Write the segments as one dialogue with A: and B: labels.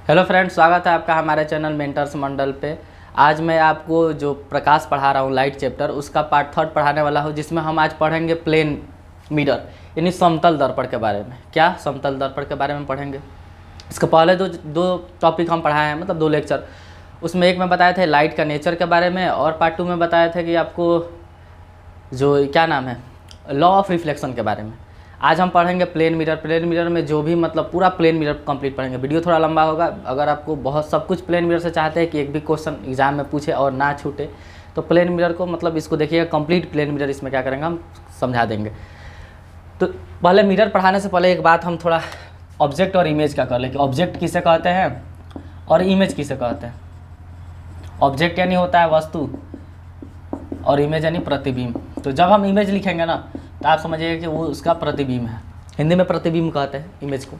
A: Hello friends, स्वागत है आपका हमारे चैनल मेंटर्स मंडल पे। आज मैं आपको जो प्रकाश पढ़ा रहा हूँ लाइट चैप्टर, उसका पार्ट 3 पढ़ाने वाला हूँ, जिसमें हम आज पढ़ेंगे प्लेन मिरर यानी समतल दर्पण के बारे में। क्या समतल दर्पण के बारे में पढ़ेंगे। इसके पहले दो टॉपिक हम पढ़ाए हैं, मतलब 2 लेक्चर। उसमें एक में बताए थे लाइट का नेचर के बारे में, और पार्ट 2 में बताए थे कि आपको जो क्या नाम है लॉ ऑफ रिफ्लेक्शन के बारे में। आज हम पढ़ेंगे प्लेन मिरर। प्लेन मिरर में जो भी मतलब पूरा प्लेन मिरर कंप्लीट पढ़ेंगे। वीडियो थोड़ा लंबा होगा। अगर आपको बहुत सब कुछ प्लेन मिरर से चाहते हैं कि एक भी क्वेश्चन एग्जाम में पूछे और ना छूटे, तो प्लेन मिरर को मतलब इसको देखिएगा कंप्लीट प्लेन मिरर। इसमें क्या करेंगे हम समझा देंगे। तो पहले मिरर पढ़ाने से पहले एक बात हम थोड़ा ऑब्जेक्ट और इमेज का कर लें कि ऑब्जेक्ट किसे कहते हैं और इमेज किसे कहते हैं। ऑब्जेक्ट यानी होता है वस्तु और इमेज यानी प्रतिबिंब। तो जब हम इमेज लिखेंगे ना, तो आप समझिएगा कि वो उसका प्रतिबिंब है। हिंदी में प्रतिबिंब कहते हैं इमेज को।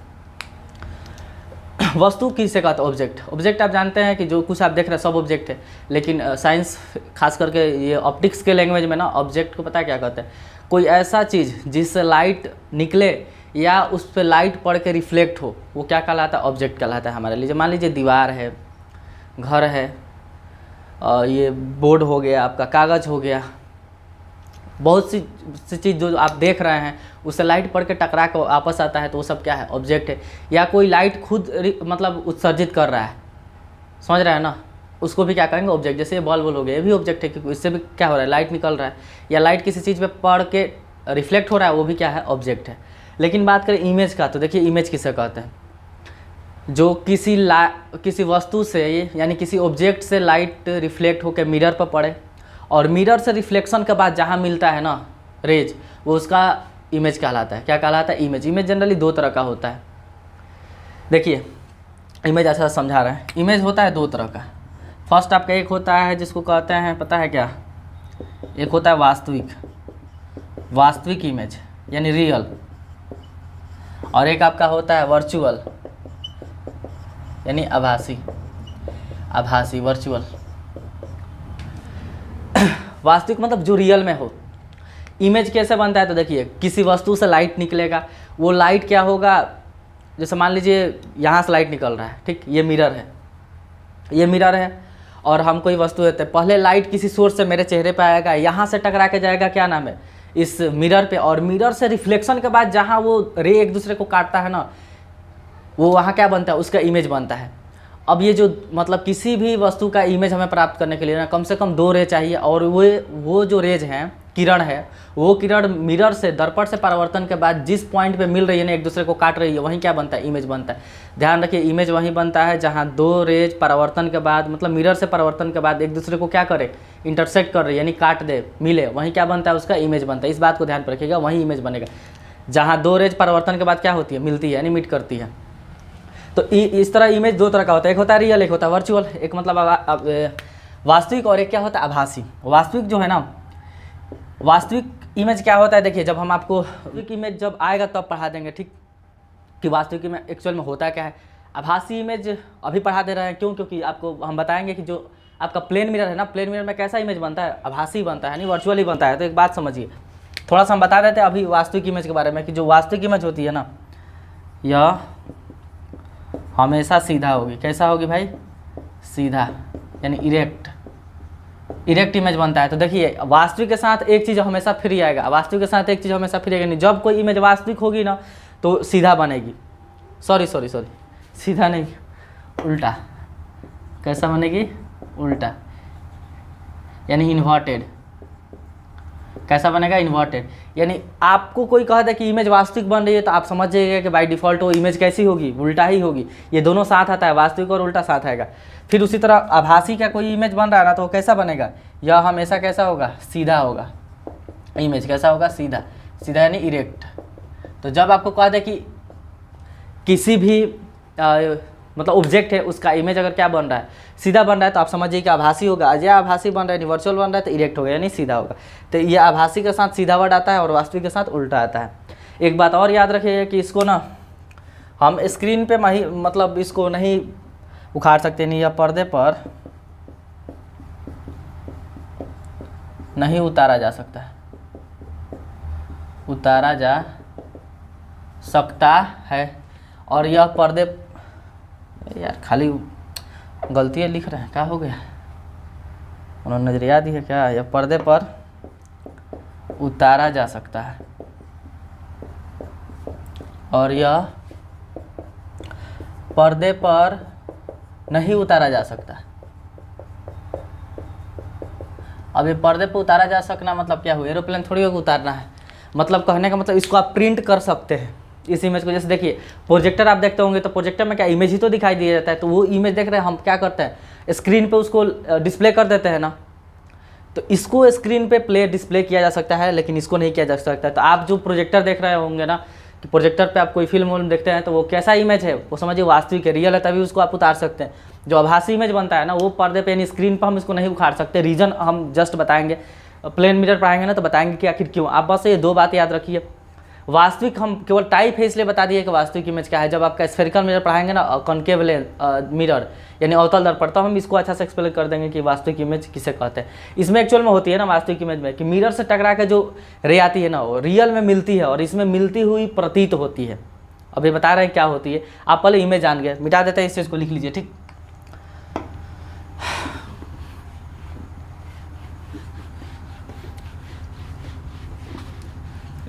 A: वस्तु किसे कहते हैं? ऑब्जेक्ट। ऑब्जेक्ट आप जानते हैं कि जो कुछ आप देख रहे हैं सब ऑब्जेक्ट है, लेकिन साइंस खास करके ये ऑप्टिक्स के लैंग्वेज में ना ऑब्जेक्ट को पता है क्या कहते हैं? कोई ऐसा चीज़ जिससे लाइट निकले या उस पर लाइट पड़ के रिफ्लेक्ट हो, वो क्या कहलाता है? ऑब्जेक्ट कहलाता है हमारे लिए। मान लीजिए दीवार है, घर है, ये बोर्ड हो गया, आपका कागज़ हो गया, बहुत सी चीज़ जो आप देख रहे हैं उससे लाइट पड़ के टकरा के वापस आता है, तो वो सब क्या है? ऑब्जेक्ट है। या कोई लाइट खुद मतलब उत्सर्जित कर रहा है, समझ रहे हैं ना, उसको भी क्या कहेंगे? ऑब्जेक्ट। जैसे ये बल्ब हो गया, ये भी ऑब्जेक्ट है क्योंकि इससे भी क्या हो रहा है? लाइट निकल रहा है। या लाइट किसी चीज़ पे पड़ के रिफ्लेक्ट हो रहा है, वो भी क्या है? ऑब्जेक्ट है। लेकिन बात करें इमेज का, तो देखिए इमेज किसे कहते हैं? जो किसी वस्तु से यानी किसी ऑब्जेक्ट से लाइट रिफ्लेक्ट होकर मिरर पर पड़े, और मिरर से रिफ्लेक्शन के बाद जहाँ मिलता है ना रेज, वो उसका इमेज कहलाता है। क्या कहलाता है? इमेज। इमेज जनरली 2 तरह का होता है। देखिए इमेज अच्छा समझा रहे हैं। इमेज होता है 2 तरह का। फर्स्ट आपका एक होता है जिसको कहते हैं, पता है क्या? एक होता है वास्तविक इमेज यानी रियल, और एक आपका होता है वर्चुअल यानी आभासी वर्चुअल। वास्तविक मतलब जो रियल में हो। इमेज कैसे बनता है? तो देखिए किसी वस्तु से लाइट निकलेगा, वो लाइट क्या होगा? जैसे मान लीजिए यहाँ से लाइट निकल रहा है, ठीक, ये मिरर है और हम कोई वस्तु देते हैं। पहले लाइट किसी सोर्स से मेरे चेहरे पे आएगा, यहाँ से टकरा के जाएगा, क्या नाम है, इस मिरर पे, और मिरर से रिफ्लेक्शन के बाद जहाँ वो रे एक दूसरे को काटता है ना, वो वहाँ क्या बनता है? उसका इमेज बनता है। अब ये जो मतलब किसी भी वस्तु का इमेज हमें प्राप्त करने के लिए ना कम से कम 2 रे चाहिए, और वो जो रेज हैं, किरण है, वो किरण मिरर से दर्पण से परावर्तन के बाद जिस पॉइंट पे मिल रही है ना, एक दूसरे को काट रही है, वहीं क्या बनता है? इमेज बनता है। ध्यान रखिए इमेज वहीं बनता है जहाँ 2 रेज परावर्तन के बाद, मतलब मिरर से परावर्तन के बाद एक दूसरे को क्या करे? इंटरसेक्ट कर रही है यानी काट दे, मिले, वहीं क्या बनता है? उसका इमेज बनता है। इस बात को ध्यान पर रखिएगा, वहीं इमेज बनेगा जहाँ 2 रेज परावर्तन के बाद क्या होती है? मिलती है यानी मीट करती है। तो इस तरह इमेज 2 तरह का होता है। एक होता है रियल, एक होता है वर्चुअल। एक मतलब वास्तविक, और एक क्या होता है? आभासी। वास्तविक जो है ना, वास्तविक इमेज क्या होता है? देखिए जब हम आपको वास्तविक इमेज जब आएगा तब पढ़ा देंगे, ठीक, कि वास्तविक इमेज एक्चुअल में होता क्या है। आभासी इमेज अभी पढ़ा दे रहे हैं, क्यों? क्योंकि आपको हम बताएंगे कि जो आपका प्लेन मिरर है ना, प्लेन मिरर में कैसा इमेज बनता है? आभासी बनता है, नहीं वर्चुअली बनता है। तो एक बात समझिए, थोड़ा सा हम बता देते हैं अभी वास्तविक इमेज के बारे में, कि जो वास्तविक इमेज होती है ना, यह हमेशा सीधा होगी। कैसा होगी भाई? सीधा यानी इरेक्ट इमेज बनता है। तो देखिए वास्तविक के साथ एक चीज़ हमेशा फ्री आएगा, वास्तविक के साथ एक चीज़ हमेशा फ्री आएगी नहीं। जब कोई इमेज वास्तविक होगी ना तो सीधा बनेगी। सॉरी सीधा नहीं, उल्टा। कैसा बनेगी? उल्टा यानी इन्वर्टेड। कैसा बनेगा? इन्वर्टेड। यानी आपको कोई कह दे कि इमेज वास्तविक बन रही है, तो आप समझ जाइएगा कि बाय डिफ़ॉल्ट वो इमेज कैसी होगी? उल्टा ही होगी। ये दोनों साथ आता है, वास्तविक और उल्टा साथ आएगा। फिर उसी तरह आभासी का कोई इमेज बन रहा है ना, तो वो कैसा बनेगा? यह हमेशा कैसा होगा? सीधा होगा। इमेज कैसा होगा? सीधा यानी इरेक्ट। तो जब आपको कह दे कि किसी भी मतलब ऑब्जेक्ट है, उसका इमेज अगर क्या बन रहा है? सीधा बन रहा है, तो आप समझिए कि आभासी होगा। या आभासी बन रहा है, वर्चुअल बन रहा है, तो इरेक्ट होगा यानी सीधा होगा। तो ये आभासी के साथ सीधा वर्ड आता है और वास्तविक के साथ उल्टा आता है। एक बात और याद रखिएगा कि इसको ना हम स्क्रीन पे मतलब इसको नहीं उखाड़ सकते, नहीं, या पर्दे पर नहीं उतारा जा सकता है, उतारा जा सकता है। और यह पर्दे यार खाली गलतियाँ लिख रहे हैं, क्या हो गया? उन्होंने नजरिया दी है क्या? यह पर्दे पर उतारा जा सकता है और यह पर्दे पर नहीं उतारा जा सकता। अब ये पर्दे पर उतारा जा सकना मतलब क्या हुआ? एरोप्लेन थोड़ी होगा उतारना है, मतलब कहने का मतलब इसको आप प्रिंट कर सकते हैं इस इमेज को। जैसे देखिए प्रोजेक्टर आप देखते होंगे तो प्रोजेक्टर में क्या इमेज ही तो दिखाई दिया जाता है, तो वो इमेज देख रहे हैं हम क्या करते हैं स्क्रीन पे उसको डिस्प्ले कर देते हैं ना, तो इसको स्क्रीन पे प्ले डिस्प्ले किया जा सकता है लेकिन इसको नहीं किया जा सकता है। तो आप जो प्रोजेक्टर देख रहे होंगे ना कि प्रोजेक्टर पे आप कोई फिल्म देखते हैं तो वो कैसा इमेज है वो समझिए वास्तविक है, रियल है, तभी उसको आप उतार सकते हैं। जो आभासी इमेज बनता है ना वो पर्दे पे यानी स्क्रीन पर हम इसको नहीं उखाड़ सकते। रीज़न हम जस्ट बताएंगे, प्लेन मिरर पढ़ाएंगे ना तो बताएंगे कि आखिर क्यों। आप बस ये दो बात याद रखिए। वास्तविक हम केवल टाइप है इसलिए बता दिए कि वास्तविक इमेज क्या है। जब आपका स्फेरिकल मिरर पढ़ाएंगे ना कॉनकेव मिरर यानी अवतल दर्पण, तो हम इसको अच्छा से एक्सप्लेन कर देंगे कि वास्तविक इमेज किसे कहते हैं। इसमें एक्चुअल में होती है ना वास्तविक इमेज में कि मिरर से टकरा के जो रे आती है ना वो रियल में मिलती है और इसमें मिलती हुई प्रतीत होती है। अब ये बता रहे हैं क्या होती है। आप पहले इमेज जान गए, मिटा देते हैं इस चीज़ को, लिख लीजिए ठीक।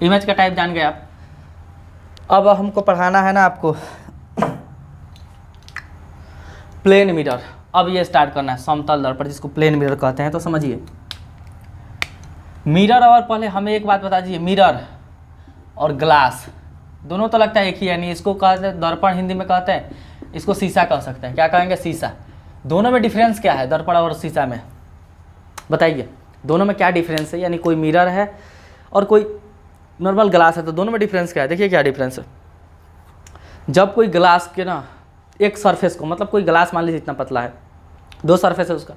A: इमेज का टाइप जान गए आप। अब हमको पढ़ाना है ना आपको प्लेन मिरर। अब ये स्टार्ट करना है समतल दर्पण जिसको प्लेन मिरर कहते हैं। तो समझिए मिरर, और पहले हमें एक बात बता दीजिए, मिरर और ग्लास दोनों तो लगता है एक ही, यानी इसको कहते हैं दर्पण, हिंदी में कहते हैं, इसको शीशा कह सकते हैं। क्या कहेंगे? शीशा। दोनों में डिफरेंस क्या है दर्पण और शीशा में? बताइए दोनों में क्या डिफरेंस है? यानी कोई मिरर है और कोई नॉर्मल ग्लास है, तो दोनों में डिफरेंस क्या है? देखिए क्या डिफरेंस है। जब कोई ग्लास के ना एक सरफेस को, मतलब कोई ग्लास मान लीजिए इतना पतला है, दो सरफेस है उसका,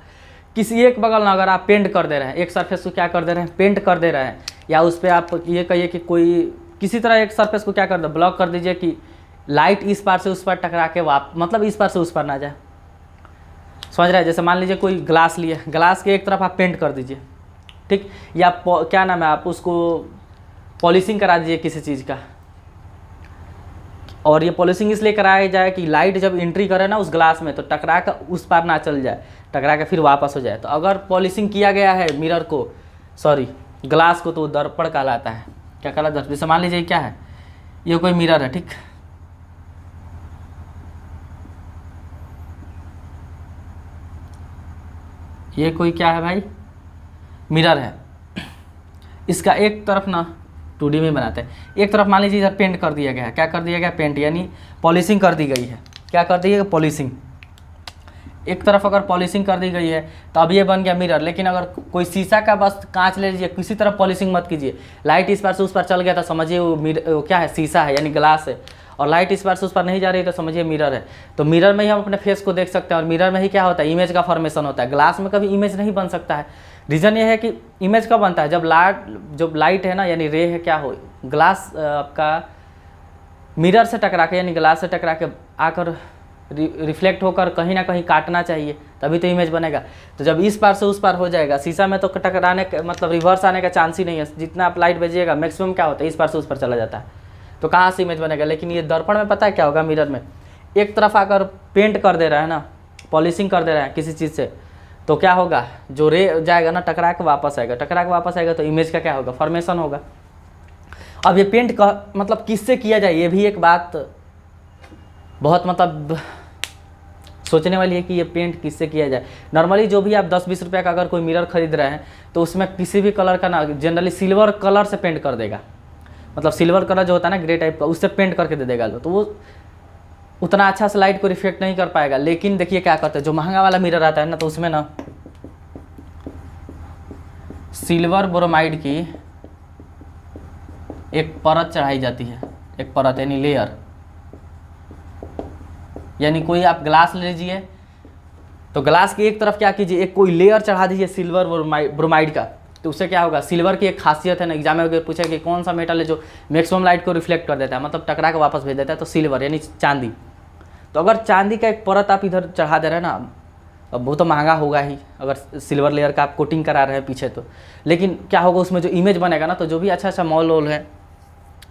A: किसी एक बगल ना अगर आप पेंट कर दे रहे हैं, एक सरफेस को क्या कर दे रहे हैं? पेंट कर दे रहे हैं, या उस पर आप ये कहिए कि कोई किसी तरह एक सरफेस को क्या कर दे, ब्लॉक कर दीजिए कि लाइट इस पार से उस पार टकरा के मतलब इस पार से उस पार ना जाए। समझ रहे हैं? जैसे मान लीजिए कोई ग्लास लिए, ग्लास के एक तरफ आप पेंट कर दीजिए ठीक, या क्या नाम है, आप उसको पॉलिशिंग करा दीजिए किसी चीज़ का, और ये पॉलिशिंग इसलिए कराया जाए कि लाइट जब एंट्री करे ना उस ग्लास में तो टकरा कर उस पार ना चल जाए, टकरा के फिर वापस हो जाए। तो अगर पॉलिशिंग किया गया है मिरर को, सॉरी ग्लास को, तो दर्पण कहलाता है। क्या कहलाता है? जैसे मान लीजिए क्या है, ये कोई मिरर है ठीक, ये कोई क्या है भाई? मिरर है। इसका एक तरफ ना 2D में बनाते हैं, एक तरफ मान लीजिए इधर पेंट कर दिया गया है। क्या कर दिया गया? पेंट, यानी पॉलिशिंग कर दी गई है। क्या कर दी है? पॉलिशिंग। एक तरफ अगर पॉलिशिंग कर दी गई है तो अब ये बन गया मिरर। लेकिन अगर कोई शीशा का बस कांच ले लीजिए, किसी तरफ पॉलिशिंग मत कीजिए, लाइट इस पार से उस पार चल गया तो समझिए वो क्या है? शीशा है, यानी ग्लास है, और लाइट इस पार से उस पार नहीं जा रही तो समझिए मिरर है। तो मिरर में ही हम अपने फेस को देख सकते हैं, और मिरर में ही क्या होता है? इमेज का फॉर्मेशन होता है। ग्लास में कभी इमेज नहीं बन सकता है। रीज़न ये है कि इमेज कब बनता है? जब लाइट है ना, यानी रे है, क्या हो, ग्लास आपका मिरर से टकरा के, यानी ग्लास से टकरा के आकर रिफ्लेक्ट होकर कहीं ना कहीं काटना चाहिए, तभी तो इमेज बनेगा। तो जब इस पार से उस पार हो जाएगा, शीशा में तो टकराने मतलब रिवर्स आने का चांस ही नहीं है। जितना आप लाइट भेजिएगा मैक्सिमम क्या होता है? इस पार से उस पार चला जाता है, तो कहाँ से इमेज बनेगा? लेकिन ये दर्पण में पता है क्या होगा? मिरर में एक तरफ आकर पेंट कर दे रहा है ना, पॉलिशिंग कर दे रहा है किसी चीज़ से, तो क्या होगा? जो रे जाएगा ना टकरा के वापस आएगा, टकरा के वापस आएगा तो इमेज का क्या होगा? फॉर्मेशन होगा। अब ये पेंट का मतलब किससे किया जाए, ये भी एक बात बहुत मतलब सोचने वाली है कि ये पेंट किससे किया जाए। नॉर्मली जो भी आप 10-20 रुपये का अगर कोई मिरर खरीद रहे हैं तो उसमें किसी भी कलर का ना, जनरली सिल्वर कलर से पेंट कर देगा, मतलब सिल्वर कलर जो होता है ना ग्रे टाइप का, उससे पेंट करके दे देगा। तो वो उतना अच्छा से लाइट को रिफ्लेक्ट नहीं कर पाएगा। लेकिन देखिए क्या करते हैं, जो महंगा वाला मिरर आता है ना, तो उसमें ना सिल्वर ब्रोमाइड की एक परत चढ़ाई जाती है, एक परत यानी लेयर। यानी कोई आप ग्लास ले लीजिए तो ग्लास की एक तरफ क्या कीजिए, एक कोई लेयर चढ़ा दीजिए सिल्वर ब्रोमाइड का, तो उससे क्या होगा? सिल्वर की एक खासियत है ना, एग्जाम में अगर पूछे कि कौन सा मेटल है जो मैक्सिमम लाइट को रिफ्लेक्ट कर देता है, मतलब टकरा के वापस भेज देता है, तो सिल्वर यानी चांदी। तो अगर चांदी का एक परत आप इधर चढ़ा दे रहे हैं ना, अब वो तो महंगा होगा ही अगर सिल्वर लेयर का आप कोटिंग करा रहे हैं पीछे तो। लेकिन क्या होगा उसमें जो इमेज बनेगा ना, तो जो भी अच्छा अच्छा मॉल वॉल है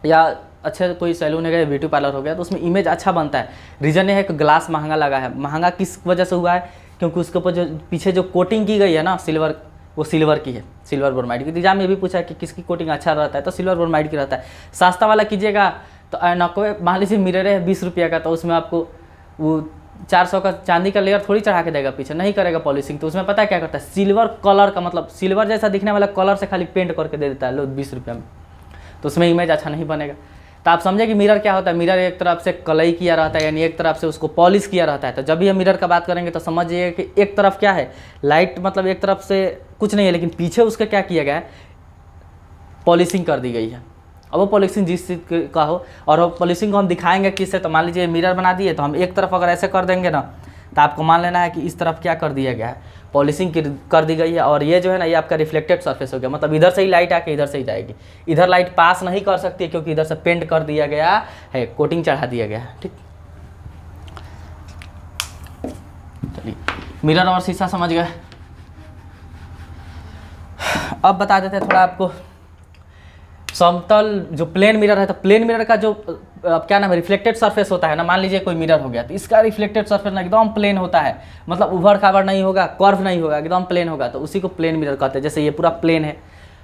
A: या अच्छे कोई सैलून है या ब्यूटी पार्लर हो गया तो उसमें इमेज अच्छा बनता है। रीज़न ये है कि ग्लास महंगा लगा है। महंगा किस वजह से हुआ है? क्योंकि उसके ऊपर जो पीछे जो कोटिंग की गई है ना सिल्वर, वो सिल्वर की है, सिल्वर ब्रोमाइड की। एग्जाम में भी पूछा है कि किसकी कोटिंग अच्छा रहता है, तो सिल्वर ब्रोमाइड की रहता है। सस्ता वाला कीजिएगा तो ऐनक मान लीजिए मिरर है 20 रुपये का, तो उसमें आपको वो 400 का चांदी का लेयर थोड़ी चढ़ा के देगा पीछे, नहीं करेगा पॉलिशिंग। तो उसमें पता है क्या करता है? सिल्वर कलर का, मतलब सिल्वर जैसा दिखने वाला कलर से खाली पेंट करके दे देता है लो 20 रुपये में, तो उसमें इमेज अच्छा नहीं बनेगा। तो आप समझे कि मिरर क्या होता है? मिरर एक तरफ से कलई किया रहता है, यानी एक तरफ से उसको पॉलिश किया रहता है। तो जब भी हम मिरर का बात करेंगे तो समझिए कि एक तरफ क्या है, लाइट, मतलब एक तरफ से कुछ नहीं है, लेकिन पीछे उसका क्या किया गया है, पॉलिशिंग कर दी गई है। अब वो पॉलिशिंग जिस चीज़ का हो, और वो पॉलिशिंग को हम दिखाएंगे किससे, तो मान लीजिए मिरर बना दिए, तो हम एक तरफ अगर ऐसे कर देंगे ना, तो आपको मान लेना है कि इस तरफ क्या कर दिया गया है, पॉलिशिंग कर दी गई है। और ये जो है ना, ये आपका रिफ्लेक्टेड सरफेस हो गया, मतलब इधर से ही लाइट आके इधर से ही जाएगी। इधर लाइट पास नहीं कर सकती है क्योंकि इधर से पेंट कर दिया गया है, कोटिंग चढ़ा दिया गया है। ठीक, चलिए मिरर और शीशा समझ गए। अब बता देते हैं थोड़ा आपको समतल जो प्लेन मिरर है। तो प्लेन मिरर का जो क्या नाम है, रिफ्लेक्टेड सरफेस होता है ना, मान लीजिए कोई मिरर हो गया तो इसका रिफ्लेक्टेड सरफेस ना एकदम प्लेन होता है, मतलब उभड़ खाबड़ नहीं होगा, कर्व नहीं होगा, एकदम प्लेन होगा, तो उसी को प्लेन मिरर कहते हैं। जैसे ये पूरा प्लेन है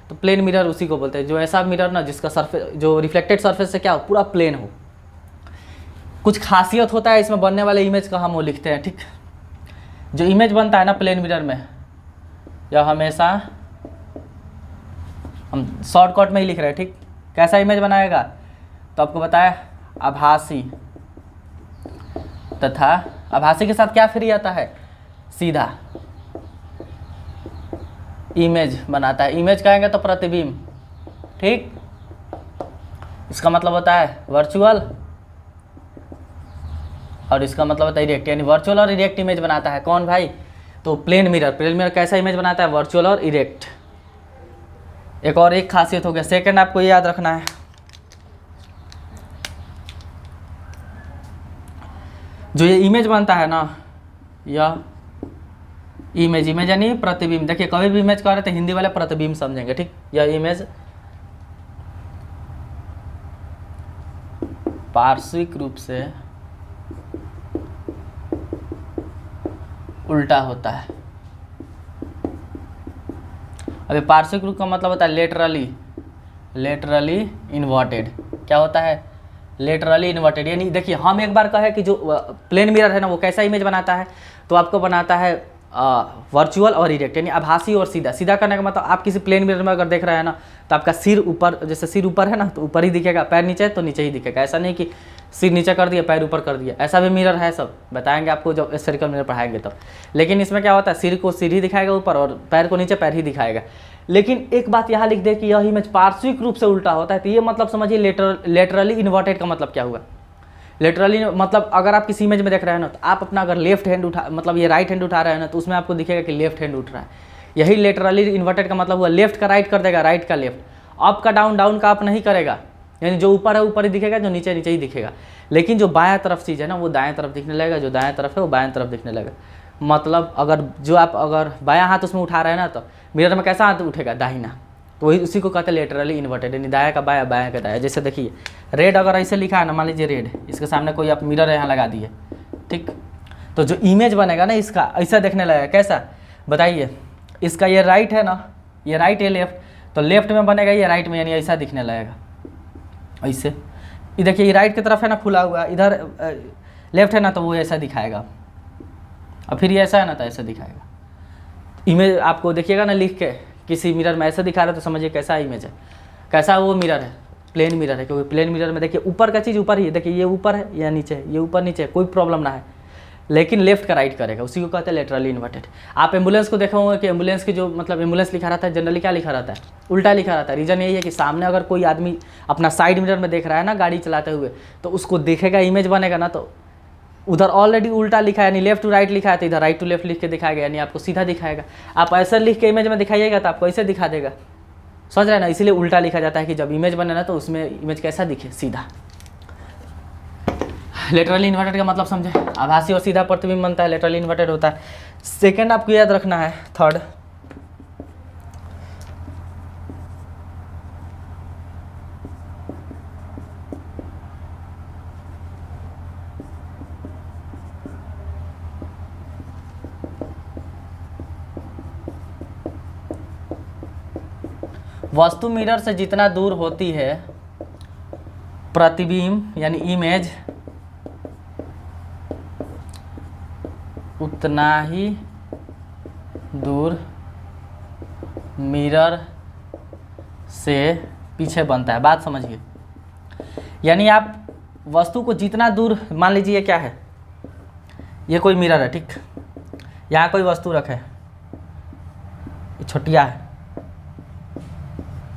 A: तो प्लेन मिरर उसी को बोलते हैं। जो ऐसा मिरर ना जिसका सरफेस, जो रिफ्लेक्टेड सरफेस से क्या हो, पूरा प्लेन हो। कुछ खासियत होता है इसमें बनने वाले इमेज का, हम वो लिखते हैं। ठीक, जो इमेज बनता है ना प्लेन मिरर में, यह हमेशा हम शॉर्टकट में ही लिख रहे हैं। ठीक, कैसा इमेज बनाएगा तो आपको बताया, आभासी तथा आभासी के साथ क्या फ्री आता है, सीधा इमेज बनाता है। इमेज कहेंगे तो प्रतिबिंब। ठीक, इसका मतलब होता है वर्चुअल, और इसका मतलब होता है इरेक्ट, यानी वर्चुअल और इरेक्ट इमेज बनाता है। कौन भाई? तो प्लेन मिरर। प्लेन मिरर कैसा इमेज बनाता है, वर्चुअल और इरेक्ट। एक और एक खासियत हो गया, सेकंड आपको ये याद रखना है, जो ये इमेज बनता है ना, यह इमेज यानी प्रतिबिंब। देखिए कभी भी इमेज कह रहे थे हिंदी वाले प्रतिबिंब समझेंगे। ठीक, यह इमेज पार्श्विक रूप से उल्टा होता है। अभी पार्श्विक रूप का मतलब होता है लेटरली इन्वर्टेड। क्या होता है, लेटरली इन्वर्टेड। यानी देखिए हम एक बार कहे कि जो प्लेन मिरर है ना, वो कैसा इमेज बनाता है, तो आपको बनाता है वर्चुअल और इरेक्ट, यानी आभासी और सीधा। सीधा करने का मतलब आप किसी प्लेन मिरर में अगर देख रहे हैं ना, तो आपका सिर ऊपर, जैसे सिर ऊपर है ना तो ऊपर ही दिखेगा, पैर नीचे है तो नीचे ही दिखेगा। ऐसा नहीं कि सिर नीचे कर दिया पैर ऊपर कर दिया, ऐसा भी मिरर है, सब बताएंगे आपको जब स्फेरिकल मिरर पढ़ाएंगे तब। लेकिन इसमें क्या होता है, सिर को सिर ही दिखाएगा ऊपर और पैर को नीचे पैर ही दिखाएगा। लेकिन एक बात यहाँ लिख दे कि यह इमेज पार्श्विक रूप से उल्टा होता है, तो ये मतलब समझिए लेटरली इन्वर्टेड का मतलब क्या हुआ। लेटरली मतलब अगर आप किसी इमेज में देख रहे हैं ना, तो आप अपना अगर लेफ्ट हैंड उठा, मतलब ये राइट हैंड उठा रहे हैं ना, तो उसमें आपको दिखेगा कि लेफ्ट हैंड उठ रहा है। यही लेटरली इन्वर्टेड का मतलब हुआ, लेफ्ट का राइट कर देगा, राइट का लेफ्ट, अप का डाउन, डाउन का अप नहीं करेगा, यानी जो ऊपर है ऊपर ही दिखेगा, जो नीचे नीचे ही दिखेगा। लेकिन जो बायां तरफ चीज़ है ना, वो दाएं तरफ दिखने लगेगा, जो दाएं तरफ है वो बाएं तरफ दिखने लगेगा। मतलब अगर जो आप अगर बायां हाथ उसमें उठा रहे हैं ना, तो मिरर में कैसा हाथ उठेगा, दाहिना, तो वही उसी को कहते हैं लेटरली इन्वर्टेड, यानी दाया का बाया, बाया का दाया। जैसे देखिए रेड अगर ऐसे लिखा है ना, मान लीजिए रेड, इसके सामने कोई आप मिरर यहाँ लगा दिए, ठीक, तो जो इमेज बनेगा ना इसका ऐसा देखने लगेगा। कैसा बताइए, इसका ये राइट है ना, ये राइट है लेफ्ट, तो लेफ्ट में बनेगा ये राइट में, यानी ऐसा दिखने लगेगा ऐसे। ये देखिए ये राइट की तरफ है ना खुला हुआ, इधर लेफ्ट है ना तो वो ऐसा दिखाएगा, और फिर ये ऐसा है ना तो ऐसा दिखाएगा। इमेज आपको देखिएगा ना लिख के, किसी मिरर में ऐसा दिखा रहा है तो समझिए कैसा इमेज है, कैसा वो मिरर है, प्लेन मिरर है। क्योंकि प्लेन मिरर में देखिए ऊपर का चीज़ ऊपर ही है, देखिए ये ऊपर है या नीचे है, ये ऊपर नीचे है, कोई प्रॉब्लम ना है, लेकिन लेफ्ट का राइट करेगा, उसी को कहते हैं लेटरली इन्वर्टेड। आप एम्बुलेंस को देखा होगा कि एम्बुलेंस की जो मतलब एम्बुलेंस लिखा रहता है, जनरली क्या लिखा रहता है, उल्टा लिखा रहता है। रीज़न यही है कि सामने अगर कोई आदमी अपना साइड मिरर में देख रहा है ना गाड़ी चलाते हुए, तो उसको देखेगा, इमेज बनेगा ना, तो उधर ऑलरेडी उल्टा लिखा है, यानी लेफ्ट टू राइट लिखा है, तो इधर राइट टू लेफ्ट लिख के दिखाएगा, यानी आपको सीधा दिखाएगा। आप ऐसा लिख के इमेज में दिखाइएगा तो आपको ऐसे दिखा देगा, समझ रहे हैं ना। इसीलिए उल्टा लिखा जाता है कि जब इमेज बने ना तो उसमें इमेज कैसा दिखे, सीधा। लेटरली इन्वर्टेड का मतलब समझे, आभासी और सीधा प्रतिबिंब बनता है, लेटरली इन्वर्टेड होता है। सेकेंड आपको याद रखना है, थर्ड, वस्तु मिरर से जितना दूर होती है प्रतिबिंब यानी इमेज, उतना ही दूर मिरर से पीछे बनता है। बात समझिए, यानी आप वस्तु को जितना दूर, मान लीजिए ये क्या है, ये कोई मिरर है, ठीक, यहाँ कोई वस्तु रखे, ये छोटिया है,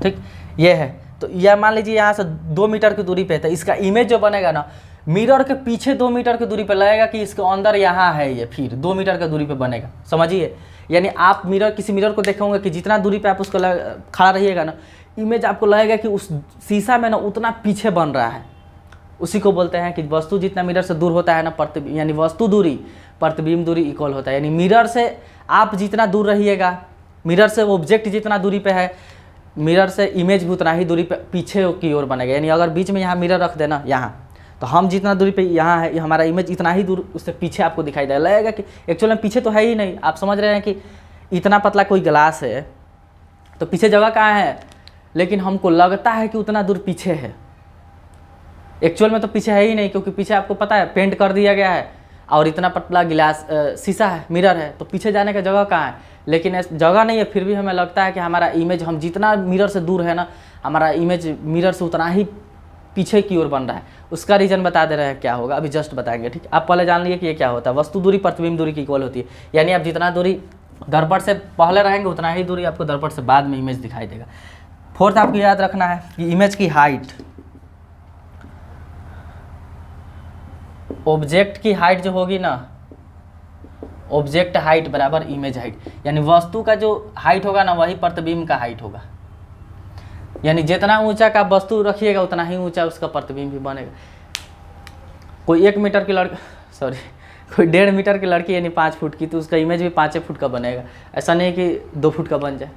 A: ठीक, ये है, तो यह मान लीजिए यहाँ से 2 मीटर की दूरी पे है, तो इसका इमेज जो बनेगा ना मिरर के पीछे 2 मीटर की दूरी पे लगेगा कि इसके अंदर यहाँ है, ये फिर 2 मीटर की दूरी पे बनेगा। समझिए, यानी आप मिरर, किसी मिरर को देखेंगे कि जितना दूरी पे आप उसको खड़ा रहिएगा ना, इमेज आपको लगेगा कि उस शीशा में ना उतना पीछे बन रहा है। उसी को बोलते हैं कि वस्तु जितना मिरर से दूर होता है ना, यानी वस्तु दूरी प्रतिबिंब दूरी इक्वल होता है। यानी मिरर से आप जितना दूर रहिएगा, मिरर से ऑब्जेक्ट जितना दूरी पे है, मिरर से इमेज भी उतना ही दूरी पे पीछे की ओर बनेगा। यानी अगर बीच में यहाँ मिरर रख देना यहाँ, तो हम जितना दूरी पे यहाँ है, हमारा इमेज इतना ही दूर उससे पीछे आपको दिखाई देगा, लगेगा कि एक्चुअली में पीछे तो है ही नहीं। आप समझ रहे हैं कि इतना पतला कोई ग्लास है तो पीछे जगह कहाँ है, लेकिन हमको लगता है कि उतना दूर पीछे है, एक्चुअल में तो पीछे है ही नहीं, क्योंकि पीछे आपको पता है पेंट कर दिया गया है और इतना पतला गिलास शीशा है, मिरर है, तो पीछे जाने का जगह कहाँ है, लेकिन जगह नहीं है। फिर भी हमें लगता है कि हमारा इमेज, हम जितना मिरर से दूर है ना, हमारा इमेज मिरर से उतना ही पीछे की ओर बन रहा है। उसका रीज़न बता दे रहे हैं क्या होगा, अभी जस्ट बताएंगे, ठीक। आप पहले जान लिए कि ये क्या होता है। वस्तु दूरी प्रतिबिंब दूरी की इक्वल होती है, यानी आप जितना दूरी दर्पण से पहले रहेंगे उतना ही दूरी आपको दर्पण से बाद में इमेज दिखाई देगा। फोर्थ आपको याद रखना है कि इमेज की हाइट, ऑब्जेक्ट की हाइट जो होगी ना, ऑब्जेक्ट हाइट बराबर इमेज हाइट, यानी वस्तु का जो हाइट होगा ना वही प्रतिबिंब का हाइट होगा। यानी जितना ऊंचा का वस्तु रखिएगा उतना ही ऊंचा उसका प्रतिबिंब भी बनेगा। कोई 1 मीटर की लड़की, सॉरी, कोई 1.5 मीटर की लड़की यानी 5 फुट की, तो उसका इमेज भी 5 फुट का बनेगा। ऐसा नहीं कि 2 फुट का बन जाए।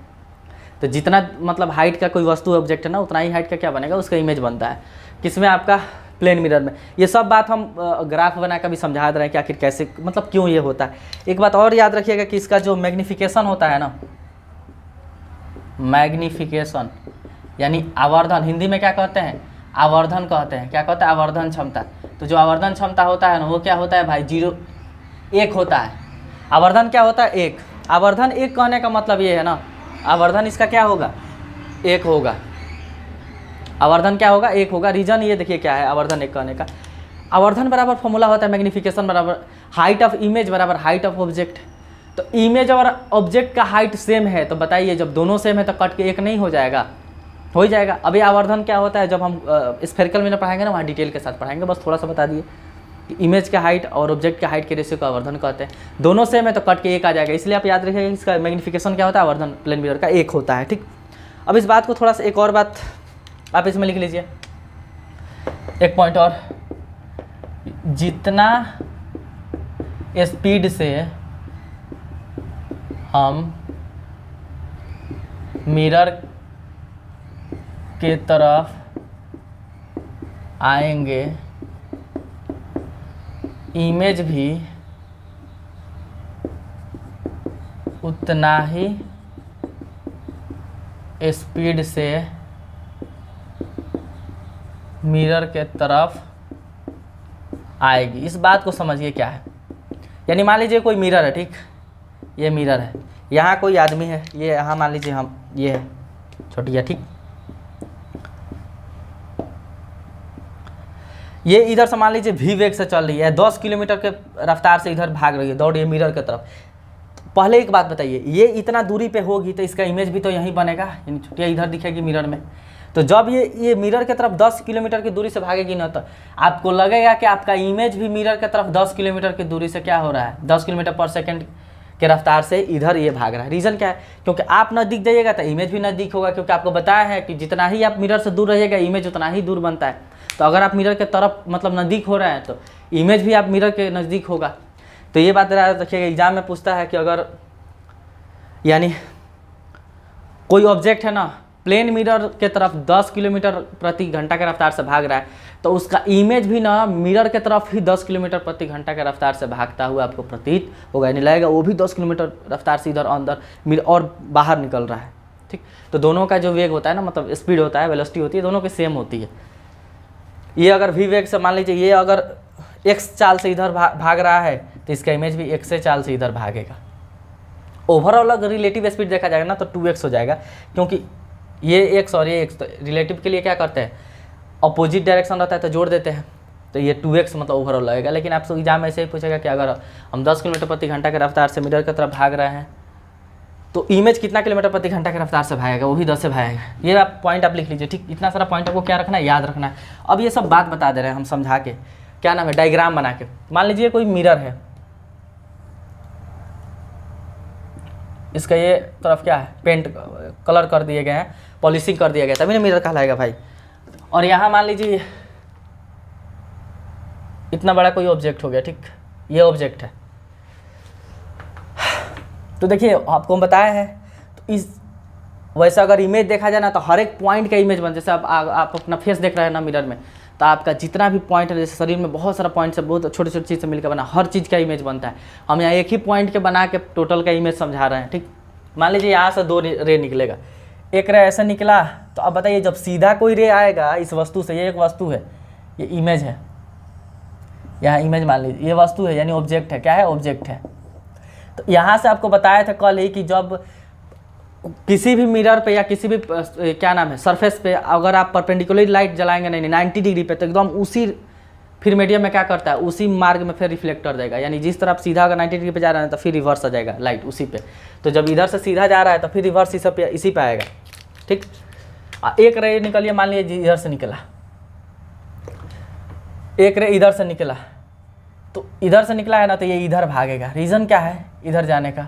A: तो जितना मतलब हाइट का कोई वस्तु ऑब्जेक्ट है ना, उतना ही हाइट का क्या बनेगा, उसका इमेज बनता है। किसमें, आपका प्लेन मिरर में। ये सब बात हम ग्राफ बना कर भी समझा दे रहे हैं कि आखिर कैसे, मतलब क्यों ये होता है। एक बात और याद रखिएगा कि इसका जो मैग्निफिकेशन होता है ना, मैग्निफिकेशन यानी आवर्धन, हिंदी में क्या कहते हैं, आवर्धन कहते हैं। क्या कहते हैं, आवर्धन क्षमता। तो जो आवर्धन क्षमता होता है ना, वो क्या होता है भाई, 1 होता है। आवर्धन क्या होता है, 1। आवर्धन 1 कहने का मतलब ये है ना, आवर्धन इसका क्या होगा, 1 होगा। आवर्धन क्या होगा, 1 होगा। रीजन ये देखिए क्या है आवर्धन 1 कहने का। आवर्धन बराबर फॉर्मूला होता है मैग्निफिकेशन बराबर हाइट ऑफ इमेज बराबर हाइट ऑफ ऑब्जेक्ट। तो इमेज और ऑब्जेक्ट का हाइट सेम है, तो बताइए जब दोनों सेम है तो कट के 1 नहीं हो जाएगा, हो ही जाएगा। अभी आवर्धन क्या होता है, जब हम स्फेरिकल में पढ़ाएंगे ना, वहाँ डिटेल के साथ पढ़ाएंगे, बस थोड़ा सा बता दिए कि इमेज का हाइट और ऑब्जेक्ट के हाइट के रेशियो को आवर्धन कहते हैं। दोनों सेम है तो कट के 1 आ जाएगा, इसलिए आप याद रखिएगा इसका मैग्निफिकेशन क्या होता है, आवर्धन प्लेन मिरर का 1 होता है, ठीक। अब इस बात को थोड़ा सा, एक और बात आप इसमें लिख लीजिए, एक पॉइंट और, जितना स्पीड से हम मिरर के तरफ आएंगे, इमेज भी उतना ही स्पीड से मिरर के तरफ आएगी। इस बात को समझिए क्या है। यानी मान लीजिए कोई मिरर है, ठीक, ये मिरर है, यहाँ कोई आदमी है, ये यहाँ मान लीजिए हम, ये है छोटिया, ठीक, ये इधर से मान लीजिए v वेग से चल रही है, 10 किलोमीटर के रफ्तार से इधर भाग रही है, दौड़ रही है मिरर की तरफ। पहले एक बात बताइए, ये इतना दूरी पे होगी तो इसका इमेज भी तो यहीं बनेगा, यानी छुट्टियाँ इधर दिखेगी मिरर में। तो जब ये मिरर की तरफ 10 किलोमीटर की दूरी से भागेगी ना, तो आपको लगेगा कि आपका इमेज भी मिरर की तरफ 10 किलोमीटर की दूरी से क्या हो रहा है, 10 किलोमीटर पर सेकेंड के रफ्तार से इधर ये भाग रहा है। रीज़न क्या है, क्योंकि आप नज़दीक जाइएगा तो इमेज भी नज़दीक होगा, क्योंकि आपको बताया है कि जितना ही आप मिरर से दूर रहिएगा इमेज उतना ही दूर बनता है। तो अगर आप मिरर के तरफ मतलब नज़दीक हो रहे हैं तो इमेज भी आप मिरर के नज़दीक होगा। तो ये बात याद रखिएगा, एग्जाम में पूछता है कि अगर यानी कोई ऑब्जेक्ट है ना, प्लेन मिरर के तरफ 10 किलोमीटर प्रति घंटा के रफ्तार से भाग रहा है, तो उसका इमेज भी ना मिरर के तरफ ही 10 किलोमीटर प्रति घंटा के रफ्तार से भागता हुआ आपको प्रतीत होगा, यानी लगेगा वो भी 10 किलोमीटर रफ्तार से इधर अंदर मिरर और बाहर निकल रहा है, ठीक। तो दोनों का जो वेग होता है ना, मतलब स्पीड होता है, वेलोसिटी होती है, दोनों की सेम होती है। ये अगर v वेग से मान लीजिए ये अगर x चाल से इधर भाग रहा है तो इसका इमेज भी x से चाल से इधर भागेगा। ओवरऑल अगर रिलेटिव स्पीड देखा जाएगा ना तो 2x हो जाएगा, क्योंकि ये x और ये x, तो रिलेटिव के लिए क्या करते हैं, अपोजिट डायरेक्शन रहता है तो जोड़ देते हैं, तो ये 2x मतलब ओवरऑल लगेगा। लेकिन आपसे एग्जाम में ऐसे ही पूछेगा कि अगर हम 10 किलोमीटर प्रति घंटा के रफ्तार से मिरर की तरफ भाग रहे हैं तो इमेज कितना किलोमीटर प्रति घंटा के रफ्तार से भागेगा, वो भी 10 से भागेगा। ये आप पॉइंट आप लिख लीजिए, ठीक। इतना सारा पॉइंट आपको क्या रखना है, याद रखना है। अब ये सब बात बता दे रहे हैं हम समझा के, क्या नाम है, डायग्राम बना के। मान लीजिए कोई मिरर है, इसका ये तरफ क्या है, पेंट कलर कर दिए गए हैं, पॉलिशिंग कर दिया गया, तभी ना मिरर कहलाएगा भाई। और यहाँ मान लीजिए इतना बड़ा कोई ऑब्जेक्ट हो गया, ठीक, ये ऑब्जेक्ट है। तो देखिए आपको बताया है, तो इस वैसा अगर इमेज देखा जाए ना तो हर एक पॉइंट का इमेज बन, जैसे आप अपना फेस देख रहे हैं ना मिरर में, तो आपका जितना भी पॉइंट है, जैसे शरीर में बहुत सारा पॉइंट से बहुत छोटे छोटे चीज़ से मिलकर बना हर चीज़ का इमेज बनता है। हम यहाँ एक ही पॉइंट के बना के टोटल का इमेज समझा रहे हैं, ठीक। मान लीजिए यहाँ से 2 रे निकलेगा, एक रे ऐसा निकला, तो अब बताइए जब सीधा कोई रे आएगा इस वस्तु से, ये एक वस्तु है, ये इमेज है, यहाँ इमेज मान लीजिए, ये वस्तु है यानी ऑब्जेक्ट है, क्या है, ऑब्जेक्ट है। तो यहाँ से आपको बताया था कल ही कि जब किसी भी मिरर पे या किसी भी क्या नाम है सरफेस पे अगर आप परपेंडिकुलर लाइट जलाएंगे नहीं 90 डिग्री पे, तो एकदम उसी फिर मीडियम में क्या करता है, उसी मार्ग में फिर रिफ्लेक्टर देगा। यानी जिस तरफ सीधा अगर 90 डिग्री पे जा रहा है तो फिर रिवर्स आ जाएगा लाइट उसी पे। तो जब इधर से सीधा जा रहा है तो फिर रिवर्स इसी पे आएगा, ठीक। एक रे निकलिए, मान लीजिए इधर से निकला, एक रे इधर से निकला, तो इधर से निकला है ना तो ये इधर भागेगा। रीज़न क्या है इधर जाने का,